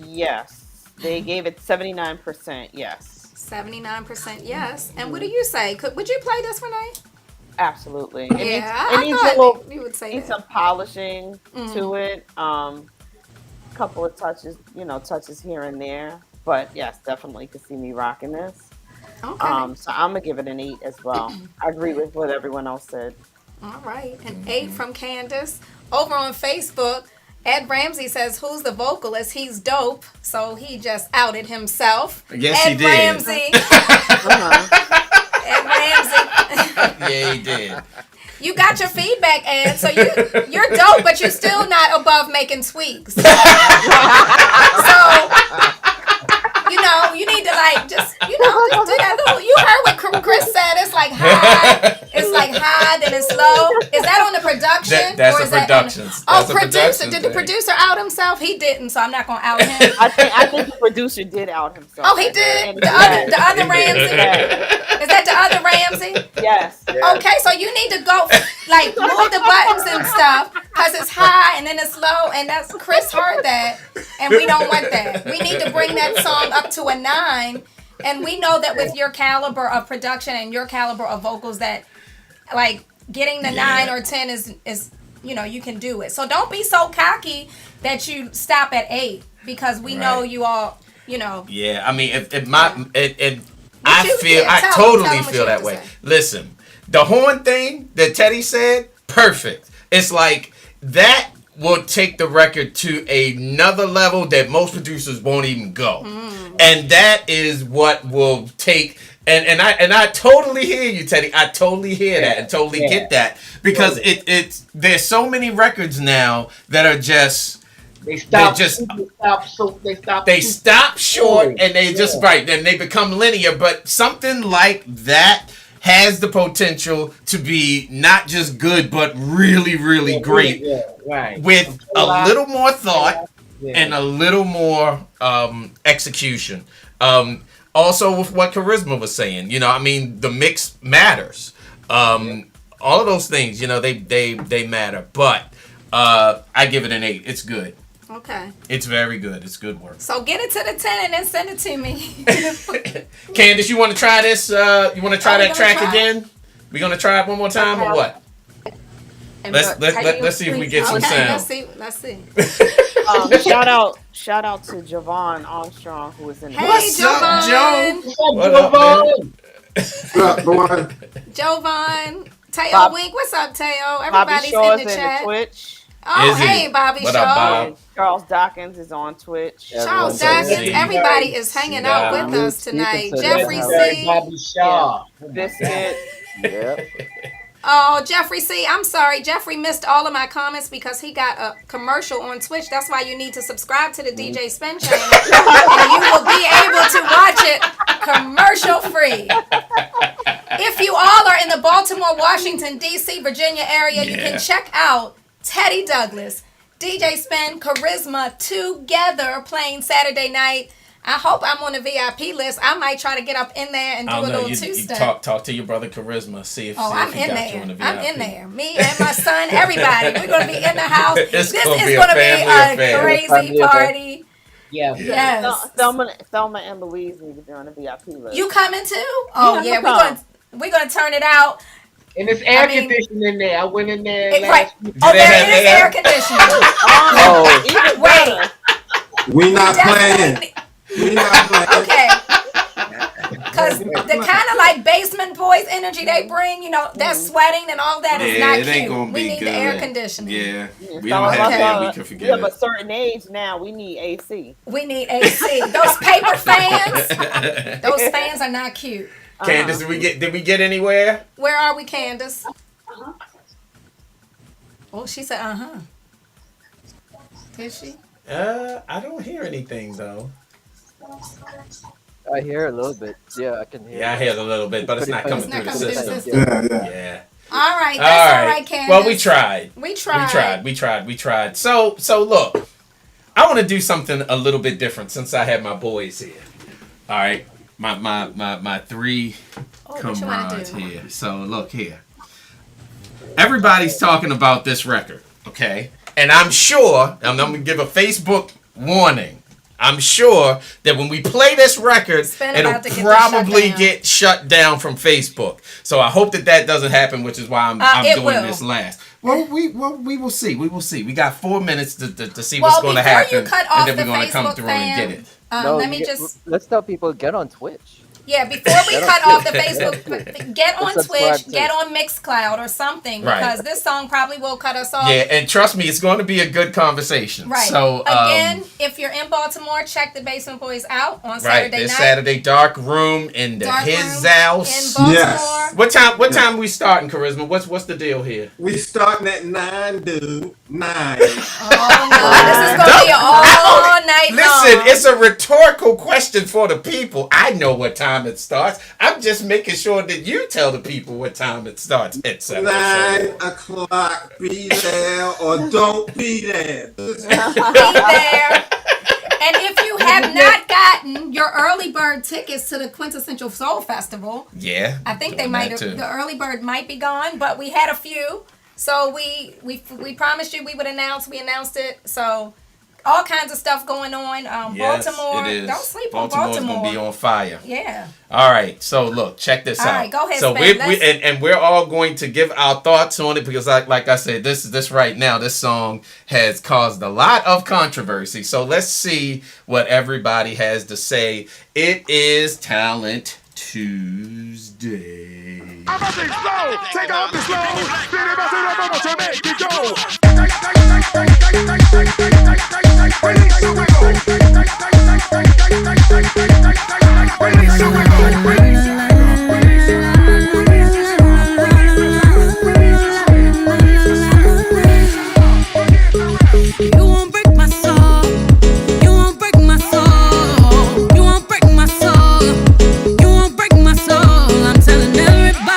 Yes. They gave it 79% yes. 79% yes. And what do you say? Would you play this, Renee? Absolutely. Yeah, it needs you would say needs that. some polishing to it. Couple of touches, touches here and there. But yes, definitely could see me rocking this. Okay. So I'm gonna give it an 8 as well. I agree with what everyone else said. All right. An 8 from Candace. Over on Facebook, Ed Ramsey says, who's the vocalist? He's dope. So he just outed himself. Yes, Ed he did. Ramsey. Ed Ramsey. Yeah, he did. You got your feedback, Ed. So you're dope, but you're still not above making tweaks. So, you need to just do that little. You heard what Chris said. It's like high, then it's low. Is that on the production? That's or the is that productions. producer. Did the producer out himself? He didn't, so I'm not gonna out him. I think the producer did out himself. Oh, he did. The other Ramsey. Is that the other Ramsey? Yes. Okay, so you need to go move the buttons and stuff because it's high and then it's low, and that's Chris heard that, and we don't want that. We need to bring that song up to a 9, and we know that with your caliber of production and your caliber of vocals that getting the 9 or 10 is you can do it. So don't be so cocky that you stop at 8 because we know you all Yeah, I mean I totally feel that way. Listen, the horn thing that Teddy said, perfect. It's like that will take the record to another level that most producers won't even go. And that is what will take and I totally hear you, Teddy. I totally hear that and totally get that. Because there's so many records now that are just they stop short and they just then they become linear. But something like that has the potential to be not just good, but really, really great. Yeah, right. With a little more thought Yeah. and a little more execution. Also, with what Charisma was saying, I mean, the mix matters. All of those things, they matter. But I give it an 8. It's good. Okay. It's very good. It's good work. So get it to the 10 and then send it to me. Candace, you want to try this? You want to try that track try again? We gonna try it one more time or what? Let's see if we get some sound. Let's see. Shout out to Javon Armstrong, who was in the What's up, Joe? What up, man? What's up, boy? Jovan, Teo Wink, what's up, Teo? Bobby Everybody's Shaw's in the chat. Twitch. Oh, Is he? hey, Bobby What Shaw. up, Bob? Charles Dawkins is on Twitch. Charles Everyone's Dawkins, in. everybody is hanging out Yeah. with us You can tonight. say Jeffrey that. C. Bobby Shaw. Biscuit. Yep. Oh, Jeffrey C. I'm sorry. Jeffrey missed all of my comments because he got a commercial on Twitch. That's why you need to subscribe to the DJ Spen channel. And you will be able to watch it commercial free. If you all are in the Baltimore, Washington, D.C., Virginia area, you can check out Teddy Douglas, DJ Spen, Charisma together playing Saturday night. I hope I'm on the VIP list. I might try to get up in there and do a little You two-step. talk to your brother Charisma. See if I'm he in got you on there. the VIP. I'm in there. Me and my son, everybody. We're going to be in the house. This is gonna be going a to be family a affair. crazy Family affair. party. Yeah. Yes. Thelma and Louise need to be on the VIP list. You coming too? Oh, yeah. We're going to turn it out. And there's air conditioning in there. I went in there Right. last week. Oh, they there have is air? air conditioning. Oh, Even Wait. better. We not playing. Definitely. We not playing. Okay. Because the kind of like basement boys energy they bring, that sweating and all that is not it ain't cute. gonna We be need good. the air conditioning. Yeah. We So don't have like, that. We can forget yeah, it. but certain age now, we need AC. We need AC. Those paper fans, those fans are not cute. Candace, did we get anywhere? Where are we, Candace? Oh, she said, uh-huh. Did she? I don't hear anything though. I hear a little bit. Yeah, I can hear. Yeah, I hear a little bit, but it's not coming through the system. Yeah. All right, that's all right, Candace. Well, we tried. We tried. We tried. So look, I want to do something a little bit different since I have my boys here. All right, my three comrades here. So look here. Everybody's talking about this record, okay? And I'm sure, I'm going to give a Facebook warning. I'm sure that when we play this record, it'll probably get shut down from Facebook. So I hope that doesn't happen, which is why I'm doing this last. Well, we will see. We will see. We got 4 minutes to see what's going to happen, and then we're going to come through and get it. Let's tell people get on Twitch. Yeah, before we cut off the Facebook, get on Twitch, get on Mixcloud or something, because this song probably will cut us off. Yeah, and trust me, it's going to be a good conversation. Right. So again, if you're in Baltimore, check the Basement Boys out on Saturday night. Saturday, dark room in his house. In Baltimore. Yes. What time we starting, Charisma? What's the deal here? We starting at 9, dude. 9. Oh no, this is gonna be all night long. Listen, it's a rhetorical question for the people. I know what time it starts. I'm just making sure that you tell the people what time it starts, etc. 9 o'clock. Be there or don't be there. Be there. And if you have not gotten your early bird tickets to the Quintessential Soul Festival, I think they might have. The early bird might be gone, but we had a few. So we promised you we would announce. We announced it. So all kinds of stuff going on. Yes, Baltimore. it is. Don't sleep Baltimore's on Baltimore. Gonna be on fire. Yeah. All right. So look, check this out. All right, go ahead. So Spen, we're all going to give our thoughts on it because, like I said, this right now, this song has caused a lot of controversy. So let's see what everybody has to say. It is Talent Tuesday. I'm up and slow, take off the slow, then it must to make it go. Release the wiggle. Release the wiggle. You won't break my soul. You won't break my soul. You won't break my soul. You won't break my soul. I'm telling everybody.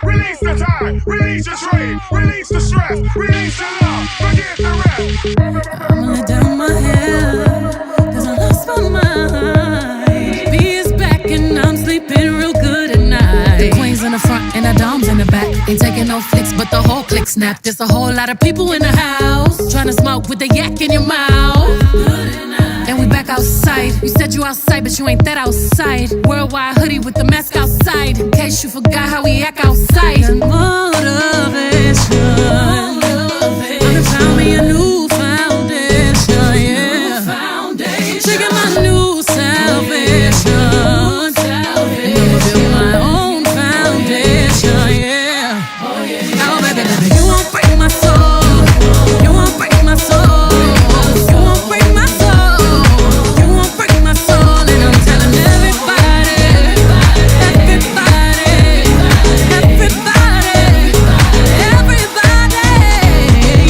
Release the time, release your strain, release the stress, release your love, forget the rest. I'ma let down my hair, cause I lost my mind. B is back and I'm sleeping real good at night. The queen's in the front and the dom's in the back. Ain't taking no flicks, but the whole click snap. There's a whole lot of people in the house trying to smoke with the yak in your mouth. And we back outside. You said you outside, but you ain't that outside. Worldwide hoodie with the mask outside. In case you forgot how we act outside. Got motivation. I found me a new foundation, yeah. Trigger my new salvation. And I'ma build my own foundation, yeah. Oh, baby, you won't break my soul. You won't break my soul. You won't break my soul. You won't break my soul. And I'm telling everybody,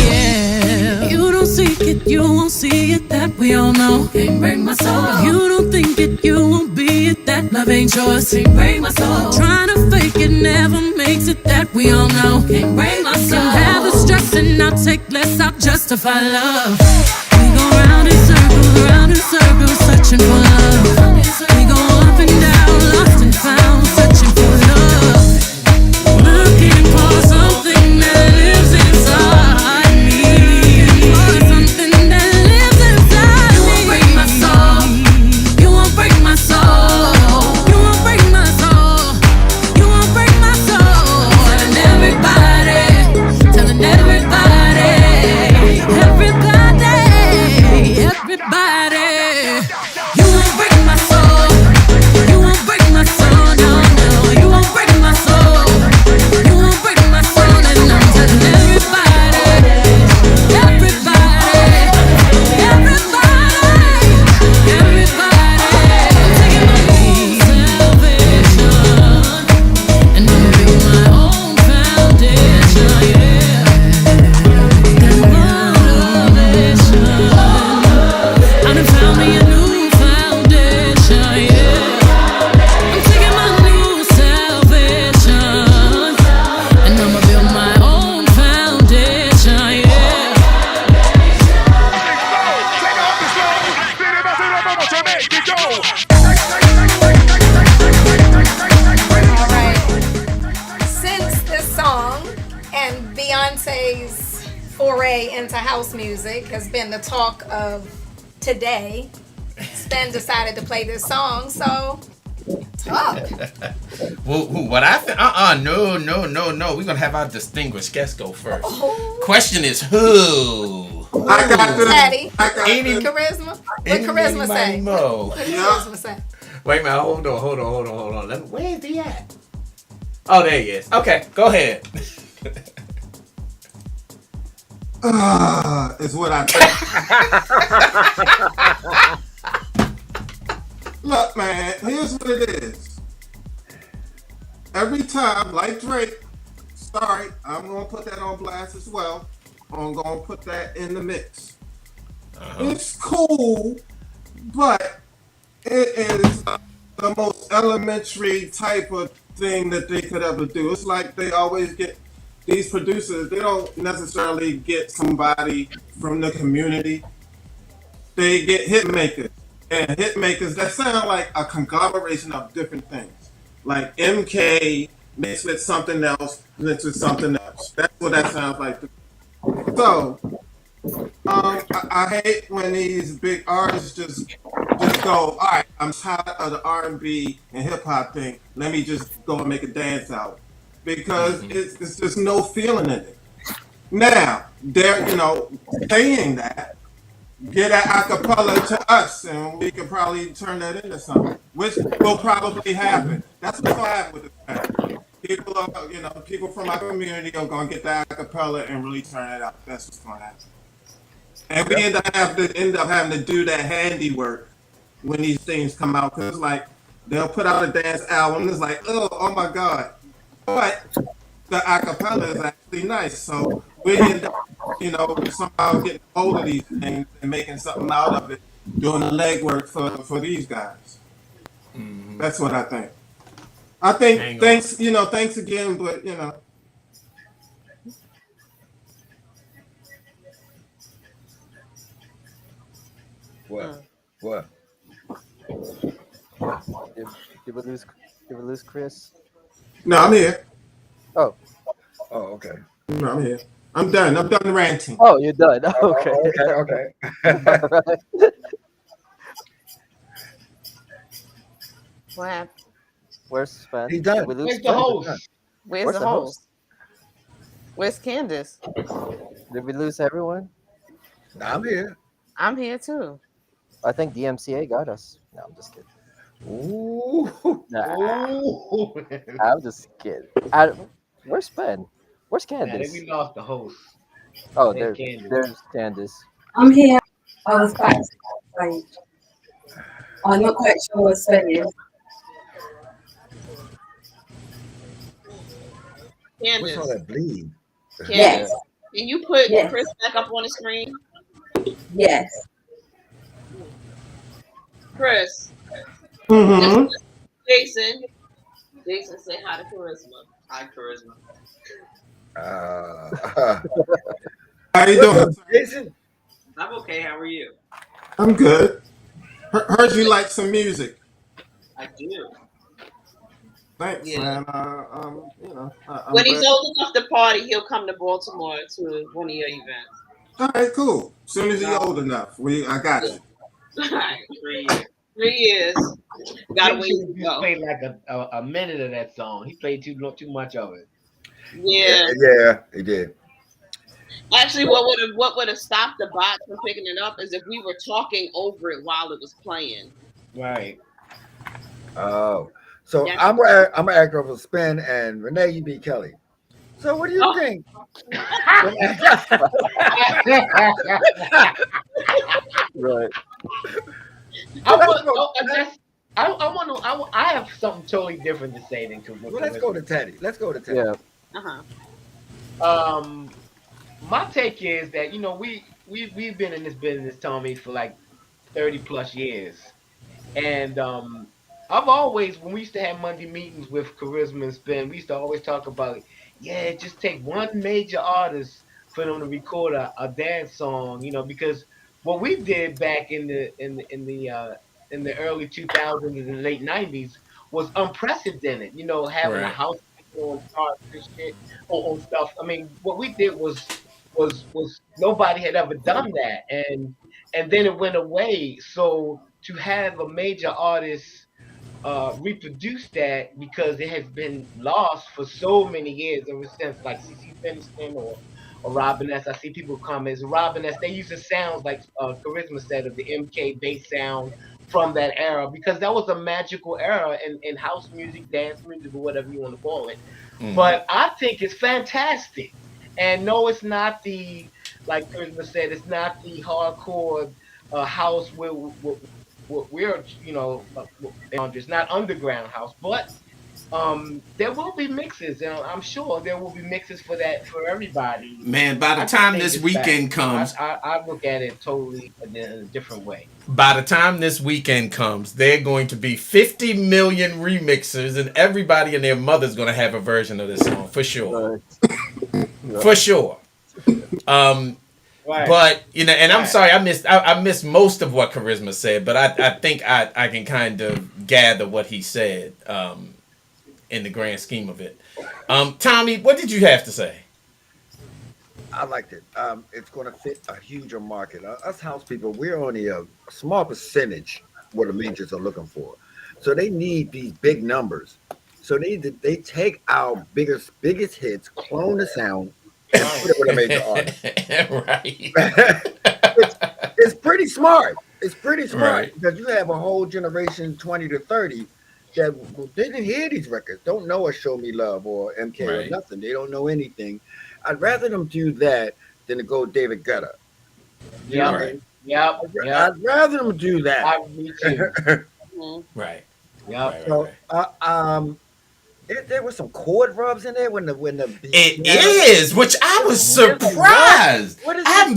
yeah. You don't seek it, you won't see it, that we all know. Can't break my soul. If you don't think it, you won't be it, that love ain't yours. Can't break my soul. Trying to fake it never makes it, that we all know. Can't break my soul. Can have the stress and I'll take less, I'll justify love. We go round in circles, searching for love. We go up and down, lost and found, searching for love. Looking for something that lives inside me. For something that lives inside me. You won't break my soul. You won't break my soul. You won't break my soul. You won't break my soul. Telling everybody, telling everybody, everybody, everybody. You won't break my soul. You won't break my soul. No, no. You won't break my soul. You won't break my soul. And I'm telling everybody, everybody, everybody, everybody. I'm taking my own salvation, and I'ma build my own foundation, yeah. Got motivation. I done found me a new foundation, yeah. I'm taking my new salvation, and I'ma build my own foundation, yeah. All right. Since this song and Beyonce's foray into house music has been the talk of today, Spen decided to play this song. So, talk. Well, what I think? No. We're gonna have our distinguished guest go first. Question is who? I got this. Daddy. I got Any- this. Charisma. What charisma say? Mo. What charisma say? Wait a minute. Hold on. Where's he at? Oh, there he is. Okay, go ahead. Is what I think. Look, man, here's what it is. Every time, like Drake, sorry, I'm going to put that on blast as well. I'm going to put that in the mix. It's cool, but it is the most elementary type of thing that they could ever do. It's like they always get these producers, they don't necessarily get somebody from the community. They get hit makers. And hit makers that sound like a conglomeration of different things. Like MK mixed with something else, mixed with something else. That's what that sounds like. So, I hate when these big artists just go, all right, I'm tired of the R&B and hip hop thing. Let me just go and make a dance out. Because it's just no feeling in it. Now, they're, saying that, get an acapella to us and we could probably turn that into something, which will probably happen. That's what's going to happen with this band. People from our community are going to get the acapella and really turn it out. That's what's going to happen. And we end up having to do that handiwork when these things come out. Because, like, they'll put out a dance album and it's like, oh my God. But the acapella is actually nice. So we end up, somehow getting hold of these things and making something out of it, doing the legwork for these guys. That's what I think. I think Hang on. thanks again, but What? What? Did, did we lose? Did we lose Chris? no, I'm here. Oh, Oh, okay. No, I'm here. I'm done. I'm done ranting. oh, you're done. Okay. Okay. All right. What happened? Where's Sven? He's Did done. we lose Where's the Sven? host? Where's the host? Where's Candace? Did we lose everyone? I'm here. I'm here too. I think DMCA got us. No, I'm just kidding. Ooh. Nah, Ooh. I'm just kidding. Where's Spen? Where's Now that Candace? we lost the host. Oh, There's Candace. there's Candace. I'm here. I was backstage. I'm not quite sure what's saying. What's Candace, all that bleed? Candace, can you put Yes. Chris back up on the screen? Yes. Chris, Mm-hmm. Jason. Jason, say hi to Charisma. Hi, Charisma. How you doing? Jason? I'm okay. How are you? I'm good. Heard you like some music. I do. Thanks, Yeah. man. I'm When he's glad. old enough to party, he'll come to Baltimore to one of your events. All right, cool. As soon as you're old enough, I got you. All right. 3 years. 3 years. Gotta Make wait sure to you go. play like a minute of that song. He played too much of it. Yeah. Yeah, he did. Actually, what would have stopped the bot from picking it up is if we were talking over it while it was playing. Right. Oh. So Yeah. I'm an actor for Spen, and Renee, you be Kelly. So what do you think? Right. I have something totally different to say than Well, let's go to Teddy. Yeah. My take is that we've been in this business, Tommy, for like 30 plus years, and I've always, when we used to have Monday meetings with Charisma and Spin, we used to always talk about, it just take one major artist for them to record a dance song, because what we did back in the early 2000s and late 90s was unprecedented. Having a Right. house on charts and shit on stuff. I mean, what we did was nobody had ever done that, and then it went away. So to have a major artist reproduce that, because it has been lost for so many years, ever since like CC Peniston or Robin S. I see people comment, Robin S. They use the sounds like Charisma said, of the MK bass sound from that era, because that was a magical era in house music, dance music, or whatever you want to call it. But I think it's fantastic. And no, it's not like Charisma said, it's not the hardcore house where we're, it's not underground house, but there will be mixes, and I'm sure there will be mixes for everybody. Man, by the time this weekend comes, I look at it totally in a different way. by the time this weekend comes, they're going to be 50 million remixers, and everybody and their mother's going to have a version of this song for sure. For sure. Right. But and I'm sorry, I missed most of what Charisma said, but I think I can kind of gather what he said in the grand scheme of it. Tommy, what did you have to say? I liked it. It's going to fit a huger market. Us house people, we're only a small percentage what the majors are looking for. So they need these big numbers. So they take our biggest hits, clone the sound, and put it with a major artist. Right. It's pretty smart. It's pretty smart, Right. because you have a whole generation, 20 to 30, that didn't hear these records, don't know a Show Me Love or MK or Right. nothing. They don't know anything. I'd rather them do that than to go David Guetta. You know what I mean? Yep. I'd rather them do that. Me too. Right. Yep. So, there was some chord rubs in there when the It is, which I was surprised. What is I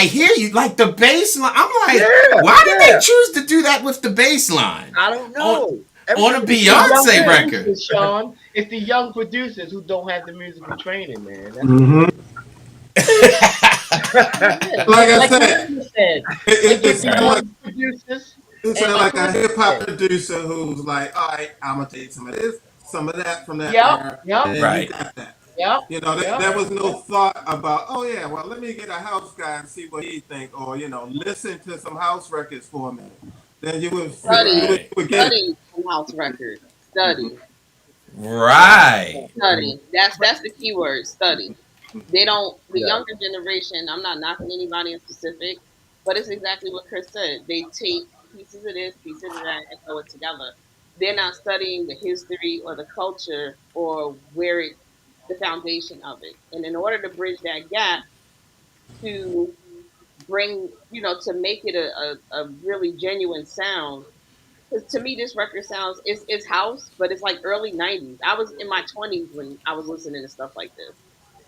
hear you, like the bass line. I'm like, Yeah, why did yeah. they choose to do that with the bass line? I don't know. On a It's the young Beyonce record. producers, Sean. It's the young producers who don't have the musical training, man. That's Hmm. Like I like said, you said. Like it get the sounds like young producers, it and sounds like like a hip hop said, producer who's like, all right, I'm gonna take some of this, some of that from that yep, era, yep, and you Right. got that. yep, You know, yep, there was no yep. thought about, oh yeah, well let me get a house guy and see what he think, or listen to some house records for a minute. Then Study, Right. you would get it. study from house records. Study, Right. study. That's the key word. Study. They don't. The Yeah. younger generation. I'm not knocking anybody in specific, but it's exactly what Chris said. They take pieces of this, pieces of that, and throw it together. They're not studying the history or the culture or where it, the foundation of it. And in order to bridge that gap, to bring, to make it a really genuine sound. Because to me, this record sounds it's house, but it's like early '90s. I was in my 20s when I was listening to stuff like this,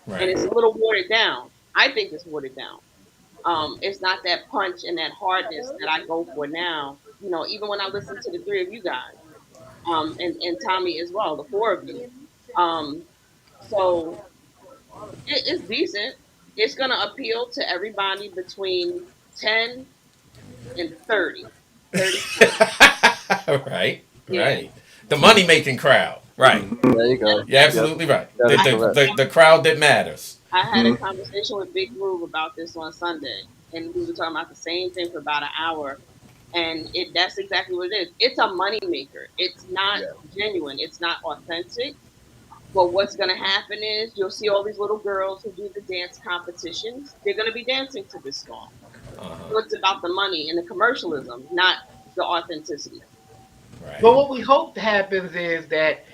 and Right. it's a little watered down. I think it's watered down. It's not that punch and that hardness that I go for now. Even when I listen to the three of you guys, and Tommy as well, the four of you. Um, so it's decent. It's gonna appeal to everybody between 10 and 30. 30 plus. Right. Yeah. Right. The money making crowd. Right. There you go. You're Yep, absolutely right. that The, is I, the, correct. the, the crowd that matters. I had a conversation with Big Groove about this on Sunday, and we were talking about the same thing for about an hour. And that's exactly what it is. It's a money maker. It's not Yeah. genuine. It's not authentic. But what's going to happen is you'll see all these little girls who do the dance competitions. They're going to be dancing to this song. So it's about the money and the commercialism, not the authenticity. But Right. what we hope happens is that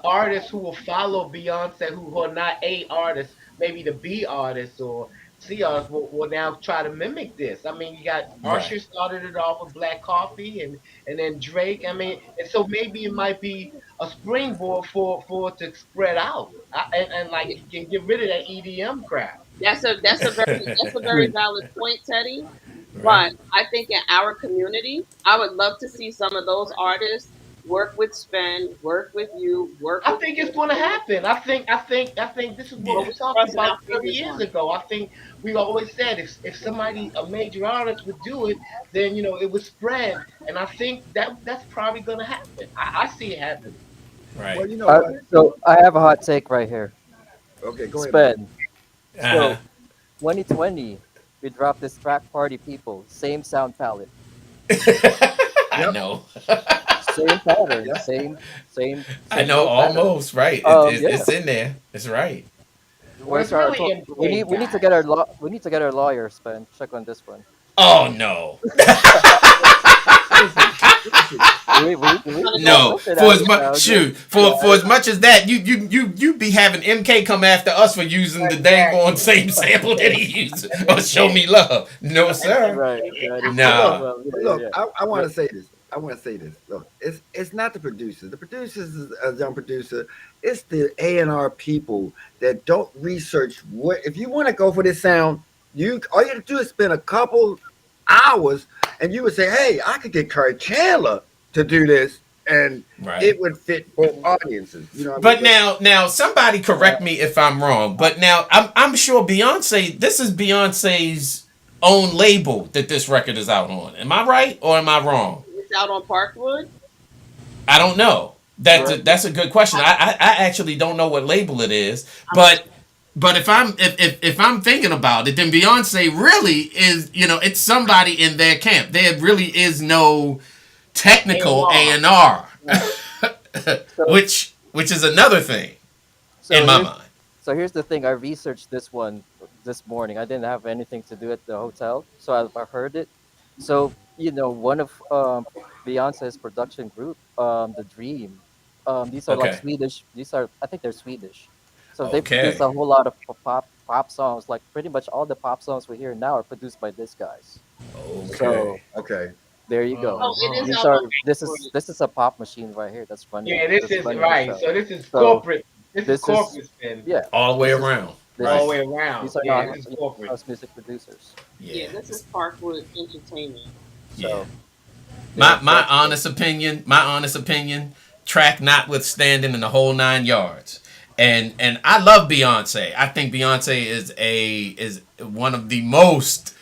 artists who will follow Beyonce, who are not A artists, maybe the B artists or C artists, will now try to mimic this. I mean, you got Right. Usher started it off with Black Coffee, and then Drake. I mean, and so maybe it might be a springboard for it to spread out, and like you can get rid of that EDM crap. That's a very valid point, Teddy. Right. But I think in our community, I would love to see some of those artists work with Spen, work with you, work I with think it's Chris, going to happen. I think this is what but Yeah. we we talked crossing about our 30 fingers years on it. ago. I think we always said if somebody a major artist would do it, then it would spread. And I think that's probably going to happen. I see it happening. Right. Well, you know what? So I have a hot take right here. Okay, go ahead, brother. Spen. Uh-huh. So 2020, we dropped this track party people, same sound palette, I Yep. know. same pattern, Yep. I same know little pattern. almost right. Yeah. It's in there. It's right. Well, it's Where's our? really in We play, need we need to guys. get our we need to get our lawyer, Spen. Check on this one. Oh no. Listen, listen. We Trying to gotta go. No. push it For out as of much town. Yeah. shoot, for as much as that, you be having MK come after us for using the dang on Exactly. same sample that he used or show me love. No sir. Right. Right. But look, Nah. Well, but yeah, look. yeah. I want But to say this. I want to say this. Look, it's not the producers. The producers is a young producer. It's the A&R people that don't research what. If you want to go for this sound, you all you have to do is spend a couple hours, and you would say, "Hey, I could get Kurt Chandler to do this, and Right. it would fit both audiences." You know what I mean? But now somebody correct me if I'm wrong. But now I'm sure Beyonce. This is Beyonce's own label that this record is out on. Am I right or am I wrong? It's out on Parkwood. I don't know. right. That's a good question. I actually don't know what label it is. I'm But if I'm thinking about it, then Beyonce really is it's somebody in their camp. There really is no technical A A&R. and R, right. So which is another thing in so my here's mind. so here's the thing. I researched this one this morning. I didn't have anything to do at the hotel, so I heard it. So one of Beyonce's production group, the Dream. These are like Okay. Swedish. These are I think they're Swedish. So they produce Okay. a whole lot of pop songs. Like pretty much all the pop songs we hear now are produced by these guys. So Okay. Okay. there you go. Oh, it is Uh-huh. These out are on Parkwood. this is a pop machine right here that's Yeah, this is running the right. show. So this is So corporate. This is this is corporate spin yeah. All the way This is around. this all the Right. way is around. these are Yeah, not this is corporate. house music producers. Yeah, Yeah. this is Parkwood Entertainment. Yeah. So My honest opinion, track notwithstanding in the whole 9 yards. And I love Beyonce. I think Beyonce is one of the most,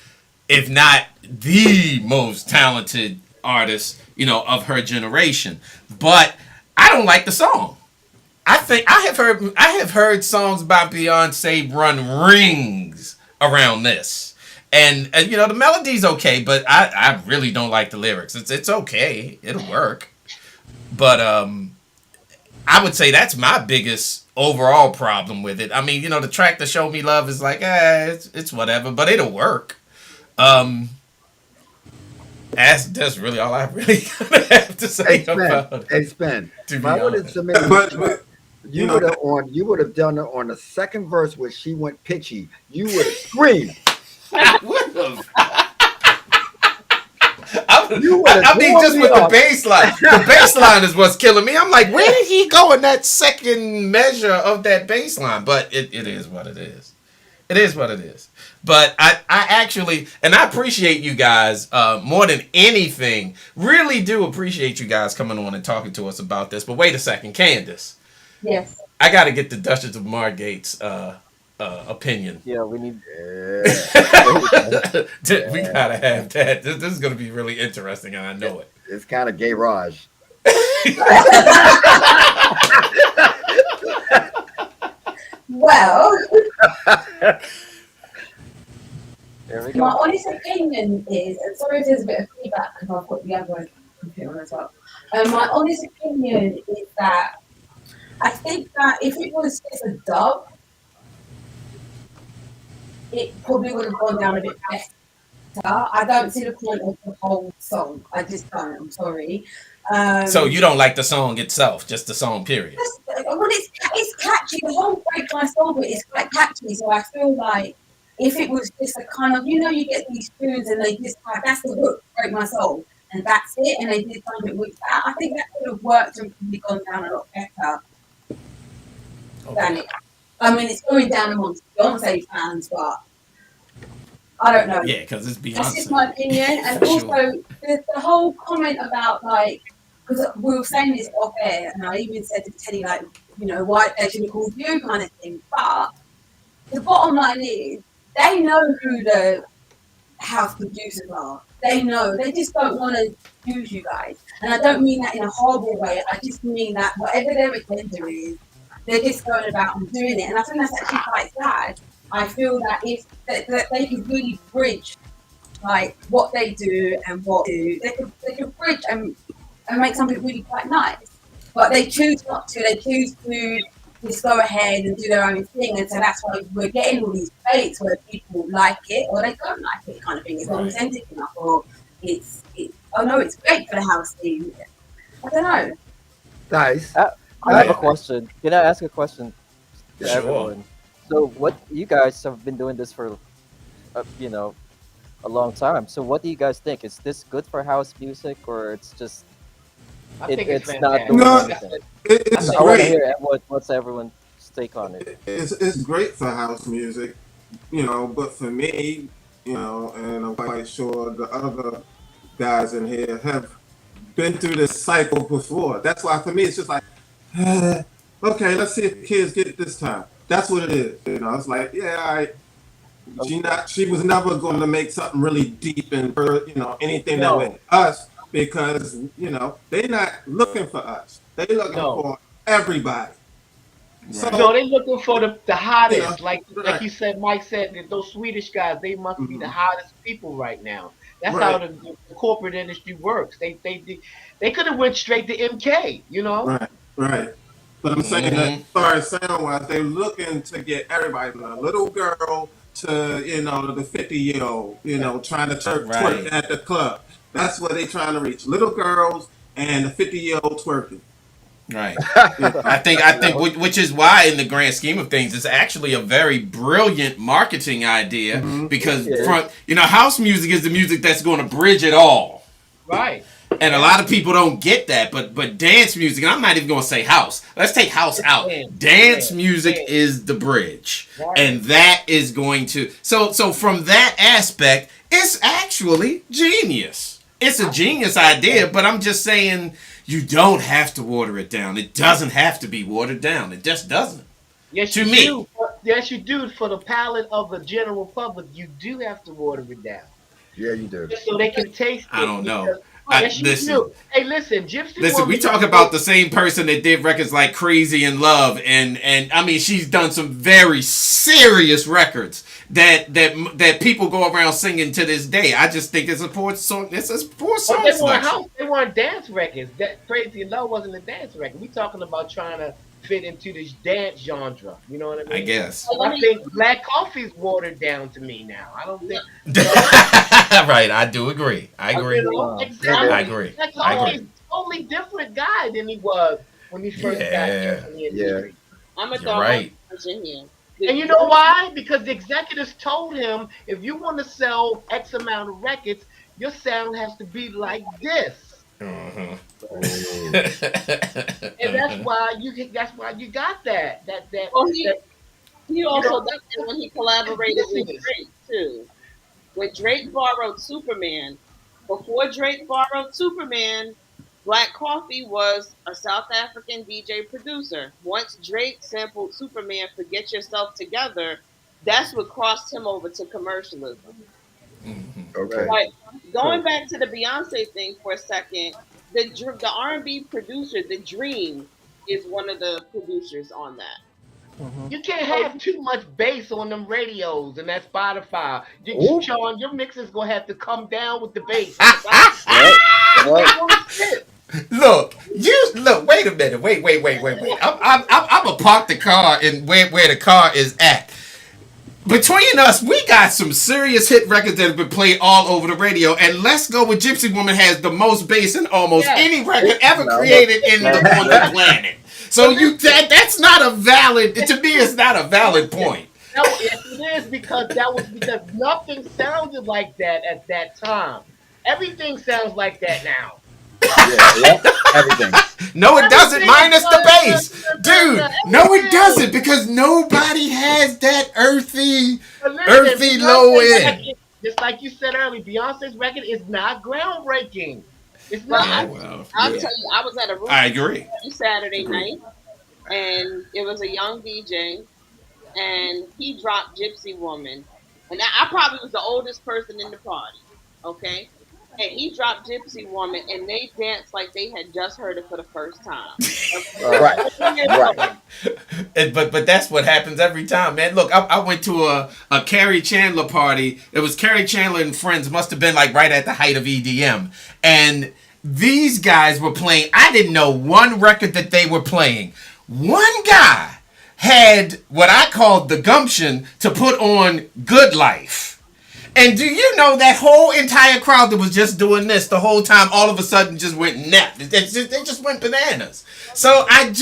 if not the most talented artists, of her generation. But I don't like the song. I think I have heard songs by Beyonce run rings around this. And the melody's okay, but I really don't like the lyrics. It's okay. It'll work. But I would say that's my biggest overall problem with it. I mean, the track to Show Me Love is like, it's whatever, but it'll work. That's really all I really have to say about it. Hey, Spen. To be I would have honest. submitted. But You would have done it on the second verse where she went pitchy. You would have screamed. I would have. Just with the bass line. The bass line is what's killing me. I'm like, where did he go in that second measure of that bass line? But it is what it is. It is what it is. But I actually, and I appreciate you guys more than anything. Really do appreciate you guys coming on and talking to us about this. But wait a second, Candace. Yes. I got to get the Duchess of Margate's opinion. Yeah, we need. We gotta have that. This is gonna be really interesting, and I know it. It's kind of gay Raj. Well, There we my go. honest opinion is, and sorry if there's a bit of feedback because I've got the other computer on as well. My honest opinion is that I think that if it was just a dub, it probably would have gone down a bit better. I don't see the point of the whole song. I just don't. I'm sorry. So you don't like the song itself, just the song, period. Well, it's catchy. The whole Break My Soul bit is quite catchy. So I feel like if it was just a kind of, you get these tunes and they just have, that's the hook, Break My Soul, and that's it, and they did something with that, I think that could have worked and probably gone down a lot better than it. I mean, it's going down amongst Beyonce fans, but I don't know. Yeah, because it's Beyonce. That's just my opinion. And also, the whole comment about, like, because we were saying this off air, and I even said to Teddy, like, why they should have called you kind of thing. But the bottom line is, they know who the house producers are. They know. They just don't want to use you guys. And I don't mean that in a horrible way. I just mean that whatever their agenda is, they're just going about and doing it. And I think that's actually quite sad. I feel that if that they could really bridge, like, what they do and what they do, they could bridge and make something really quite nice. But they choose not to. They choose to just go ahead and do their own thing. And so that's why we're getting all these debates where people like it or they don't like it kind of thing. It's not authentic enough, or it's great for the house team. I don't know. Nice. I have a question. Can I ask a question to Sure. everyone? So, what you guys have been doing this for, a long time. So, what do you guys think? Is this good for house music, or it's just I think it's not fantastic. doing No, anything? it's I want to great. hear what's everyone's take on it. It's great for house music, but for me, and I'm quite sure the other guys in here have been through this cycle before. That's why for me it's just like, okay, let's see if the kids get it this time. That's what it is. It's like, yeah, all right. She was never going to make something really deep and anything that with us because they're not looking for us. They're looking for everybody. So they're looking for the hottest. Like right. you said, Mike said that those Swedish guys, they must be the hottest people right now. That's Right. how the corporate industry works. They could have went straight to MK. Right. But I'm saying that as far as sound wise, they're looking to get everybody from a little girl to the 50-year-old, trying to twerk at the club. That's what they're trying to reach. Little girls and the 50-year-old twerking. Right. I think which is why in the grand scheme of things it's actually a very brilliant marketing idea because house music is the music that's going to bridge it all. Right. And a lot of people don't get that, but dance music, and I'm not even going to say house. Let's take house out. Dance music is the bridge. Right. And that is going to so from that aspect, it's actually genius. it's a genius idea, but I'm just saying you don't have to water it down. It doesn't have to be watered down. It just doesn't. Yes, To you me. do. Yes, you do. For the palate of the general public, you do have to water it down. Yeah, you do. Just so they can taste it. I don't know. Yes, you Listen, do. Hey, listen, Gypsy listen. We Woman. talk about the same person that did records like "Crazy in Love," and I mean, she's done some very serious records that people go around singing to this day. I just think it's a poor song. It's a poor song But they weren't selection. house. They weren't dance records. That Crazy in Love wasn't a dance record. We talking about trying to fit into this dance genre. You know what I mean? I guess. I think Black Coffee's watered down to me now. I don't think. Right. I do agree. I agree. You know, exactly. I agree. Black I Coffee's agree. a totally different guy than he was when he first got Yeah. in the industry. I'm gonna You're throw right. my Virginia. And you know why? Because the executives told him, if you want to sell X amount of records, your sound has to be like this. Mhm. And that's why you got that. Well, he also know, done that when he collaborated with Yes. Drake too. When Drake borrowed Superman, before Drake borrowed Superman, Black Coffee was a South African DJ producer. Once Drake sampled Superman for Get Yourself Together, that's what crossed him over to commercialism. Okay. But going back to the Beyonce thing for a second, the R&B producer, The Dream, is one of the producers on that. You can't have too much bass on them radios and that Spotify. Ooh. Sean, your mix is gonna have to come down with the bass. Look, Wait a minute. Wait. I'm gonna park the car and where the car is at. Between us, we got some serious hit records that have been played all over the radio. And Let's Go with Gypsy Woman has the most bass in almost any record ever created on the planet. So that's not a valid. To me, it's not a valid point. No, yes, it is because nothing sounded like that at that time. Everything sounds like that now. Everything. No, it doesn't. Minus the bass, dude. No, it doesn't because nobody has that earthy low end. Just like you said earlier, Beyonce's record is not groundbreaking. It's not. I'll tell you, I was at a room I agree. Saturday night, and it was a young DJ, and he dropped Gypsy Woman, and I probably was the oldest person in the party. Okay. And he dropped Gypsy Woman, and they danced like they had just heard it for the first time. Right. But that's what happens every time, man. Look, I went to a Carrie Chandler party. It was Carrie Chandler and friends. Must have been like right at the height of EDM. And these guys were playing. I didn't know one record that they were playing. One guy had what I called the gumption to put on Good Life. And do you know that whole entire crowd that was just doing this the whole time all of a sudden just went nap. They just went bananas. So I've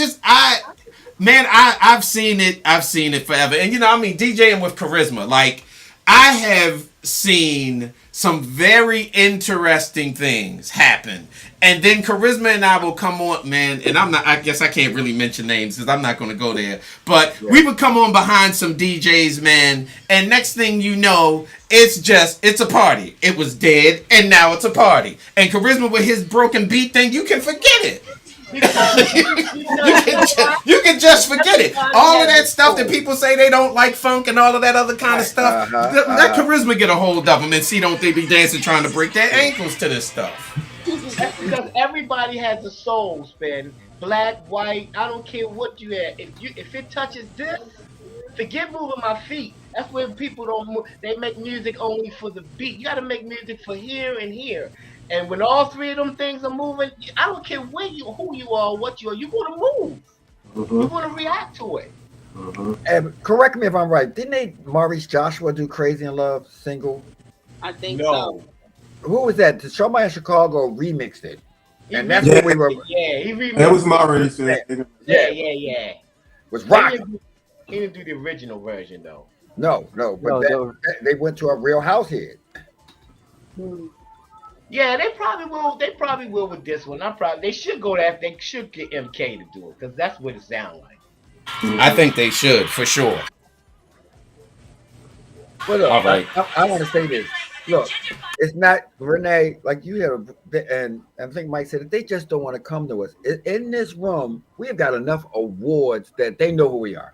seen it. I've seen it forever. And DJing with charisma. Like, I have seen some very interesting things happen. And then Charisma and I will come on, man, and I guess I can't really mention names because I'm not going to go there. But we would come on behind some DJs, man, and next thing you know, it's a party. It was dead, and now it's a party. And Charisma with his broken beat thing, you can forget it. You can just forget it. All of that stuff that people say they don't like funk and all of that other kind of stuff, that Charisma get a hold of them and see don't they be dancing trying to break their ankles to this stuff. That's because everybody has a soul, Spen. Black, white, I don't care what you have. If it touches this, forget moving my feet. That's when people don't move. They make music only for the beat. You got to make music for here and here. And when all three of them things are moving, I don't care who you are, what you are. You're going to move. You're going to react to it. And correct me if I'm right. Didn't Maurice Joshua do "Crazy in Love" single? I think so. Who was that? Somebody in Chicago remixed it, and that's when we were. Yeah, he remixed it. That was Maurice. Yeah. Was rocking. He didn't do the original version though. No, but they went to a real house hit. Yeah, they probably will. They probably will with this one. They should go there. They should get MK to do it because that's what it sounds like. I think they should for sure. But all right. I want to say this. look, it's not Renee, like you have, and I think Mike said it, they just don't want to come to us. In this room, we've got enough awards that they know who we are.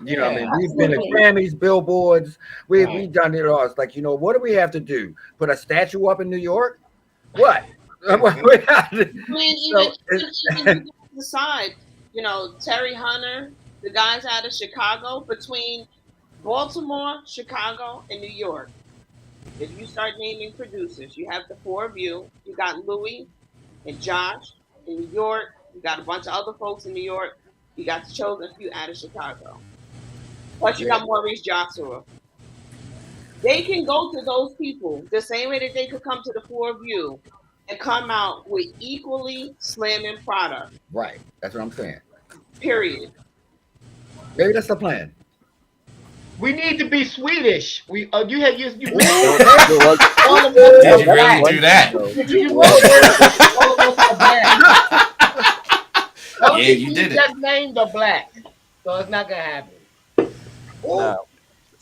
You know what I mean? We've been at Grammys, billboards, we've done it all. It's like, you know, what do we have to do? Put a statue up in New York? What? I mean, even aside, you know, Terry Hunter, the guys out of Chicago, between Baltimore, Chicago, and New York. If you start naming producers, you have the four of you. You got Louis and Josh in New York. You got a bunch of other folks in New York. You got the chosen few out of Chicago. Plus, you got Maurice Joshua. They can go to those people the same way that they could come to the four of you and come out with equally slamming product. Right. That's what I'm saying. Period. Maybe that's the plan. We need to be Swedish. You Did you really do that? Yeah, you did it. Just named the black, so it's not gonna happen. No.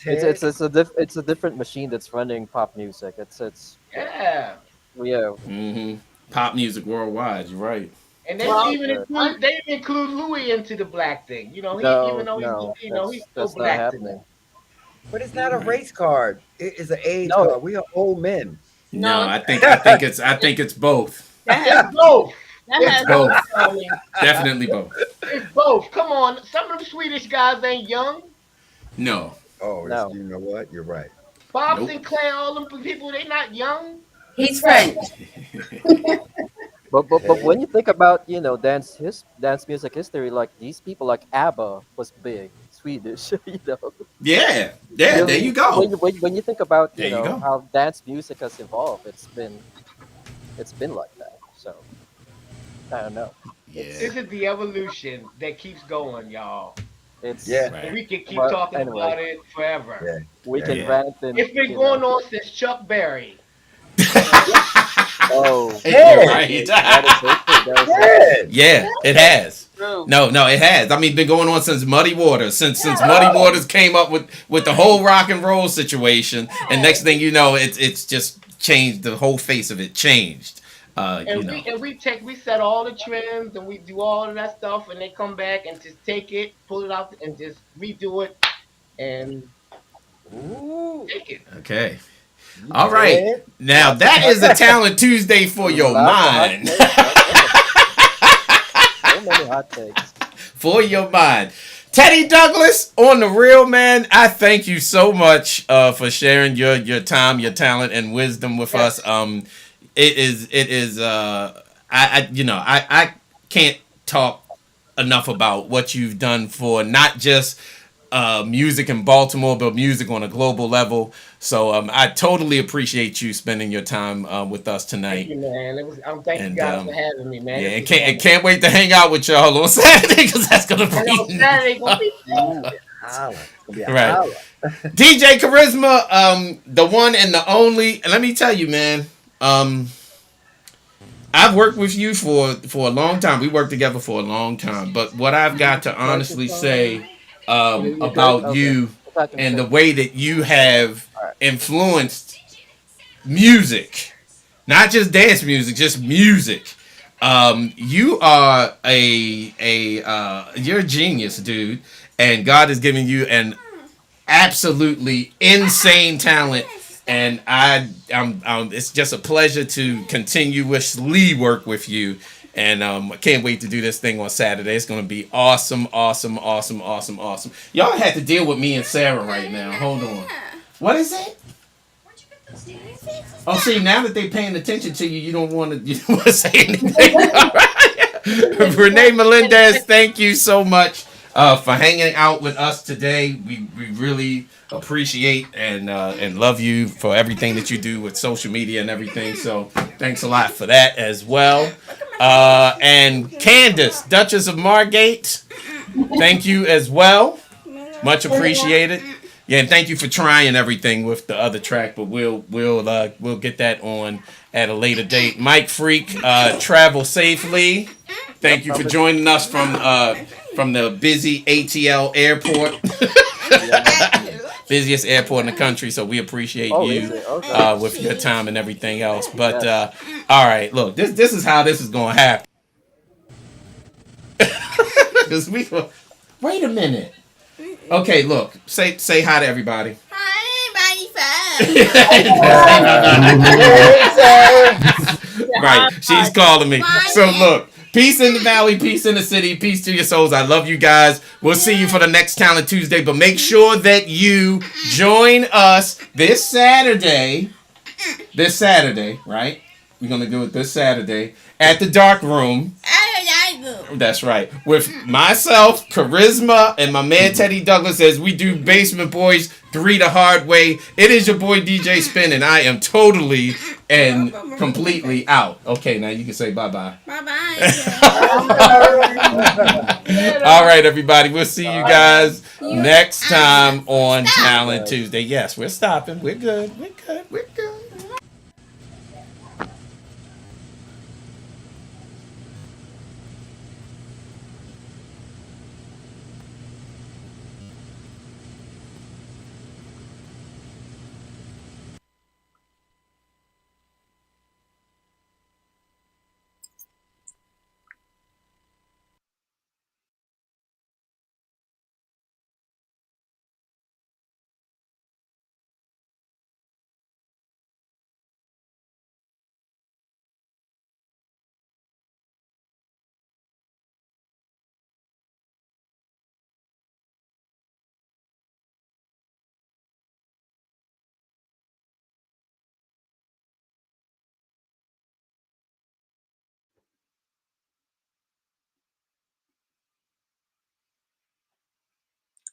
It's a different machine that's running pop music. It's Yeah. Mm-hmm. Pop music worldwide. You're right. And they include Louis into the black thing. You know, he's still black to them. But it's not a race card. It is an age card. We are old men. No, I think it's both. It's both. It's both. Definitely both. It's both. Come on, some of them Swedish guys ain't young. No. Oh, no. You know what? You're right. Bob Sinclair, all them people, they not young. He's French. But when you think about, you know, dance music history, like these people like ABBA was big, Swedish, you know. Yeah, there you go. When you think about you There you know go. how dance music has evolved, it's been like that. So I don't know. This is the evolution that keeps going, y'all. It's And we can keep talking about it forever. Yeah. We can rant and It's been going on since Chuck Berry. Oh, You're right. Yeah. Yeah, it has. No, it has. I mean, it's been going on since Muddy Waters. Since Muddy Waters came up with the whole rock and roll situation, and next thing you know, it's just changed. The whole face of it changed. We set all the trends and we do all of that stuff, and they come back and just take it, pull it out, and just redo it, and take it. Okay. All right. Now that is a Talent Tuesday for your mind. So many hot takes. For your mind. Teddy Douglas, on the real, man, I thank you so much for sharing your time, your talent, and wisdom with us. It is I can't talk enough about what you've done for not just music in Baltimore, but music on a global level. So I totally appreciate you spending your time with us tonight. Thank you, man. Thank you guys for having me, man. Yeah, and can't wait to hang out with y'all on Saturday, because that's gonna be Saturday gonna be right. DJ Charisma, the one and the only. And let me tell you, man, I've worked with you for a long time. We worked together for a long time. But what I've got to honestly say about you and the way that you have influenced music, not just dance music, just music. You are you're a genius, dude, and God has given you an absolutely insane talent, and I'm it's just a pleasure to continuously work with you. And I can't wait to do this thing on Saturday. It's going to be awesome. Y'all had to deal with me and Sarah right now. Hold on. What is it? Oh, see, now that they're paying attention to you, you don't want to say anything. All right. Renee Melendez, thank you so much for hanging out with us today. We really appreciate and love you for everything that you do with social media and everything. So thanks a lot for that as well. And Candace, Duchess of Margate, thank you as well. Much appreciated. Yeah, and thank you for trying everything with the other track, but we'll get that on at a later date. Mike Freak, travel safely. Thank you for joining us from the busy ATL airport. busiest airport in the country. So we appreciate Oh, you is it? Okay. with your time and everything else. But all right, look, this is how this is going to happen. 'Cause wait a minute. Okay, look, say hi to everybody. Right, she's calling me. So look, peace in the valley, peace in the city, peace to your souls. I love you guys. We'll see you for the next Talent Tuesday, but make sure that you join us this Saturday. This Saturday, right? We're gonna do it this Saturday at the Dark Room. That's right. With myself, Charisma, and my man Teddy Douglas as we do Basement Boys 3 the hard way. It is your boy DJ Spen, and I am totally and completely out. Okay, now you can say bye-bye. Bye-bye. All right, everybody. We'll see you guys next time on Talent Tuesday. Yes, we're stopping. We're good. We're good.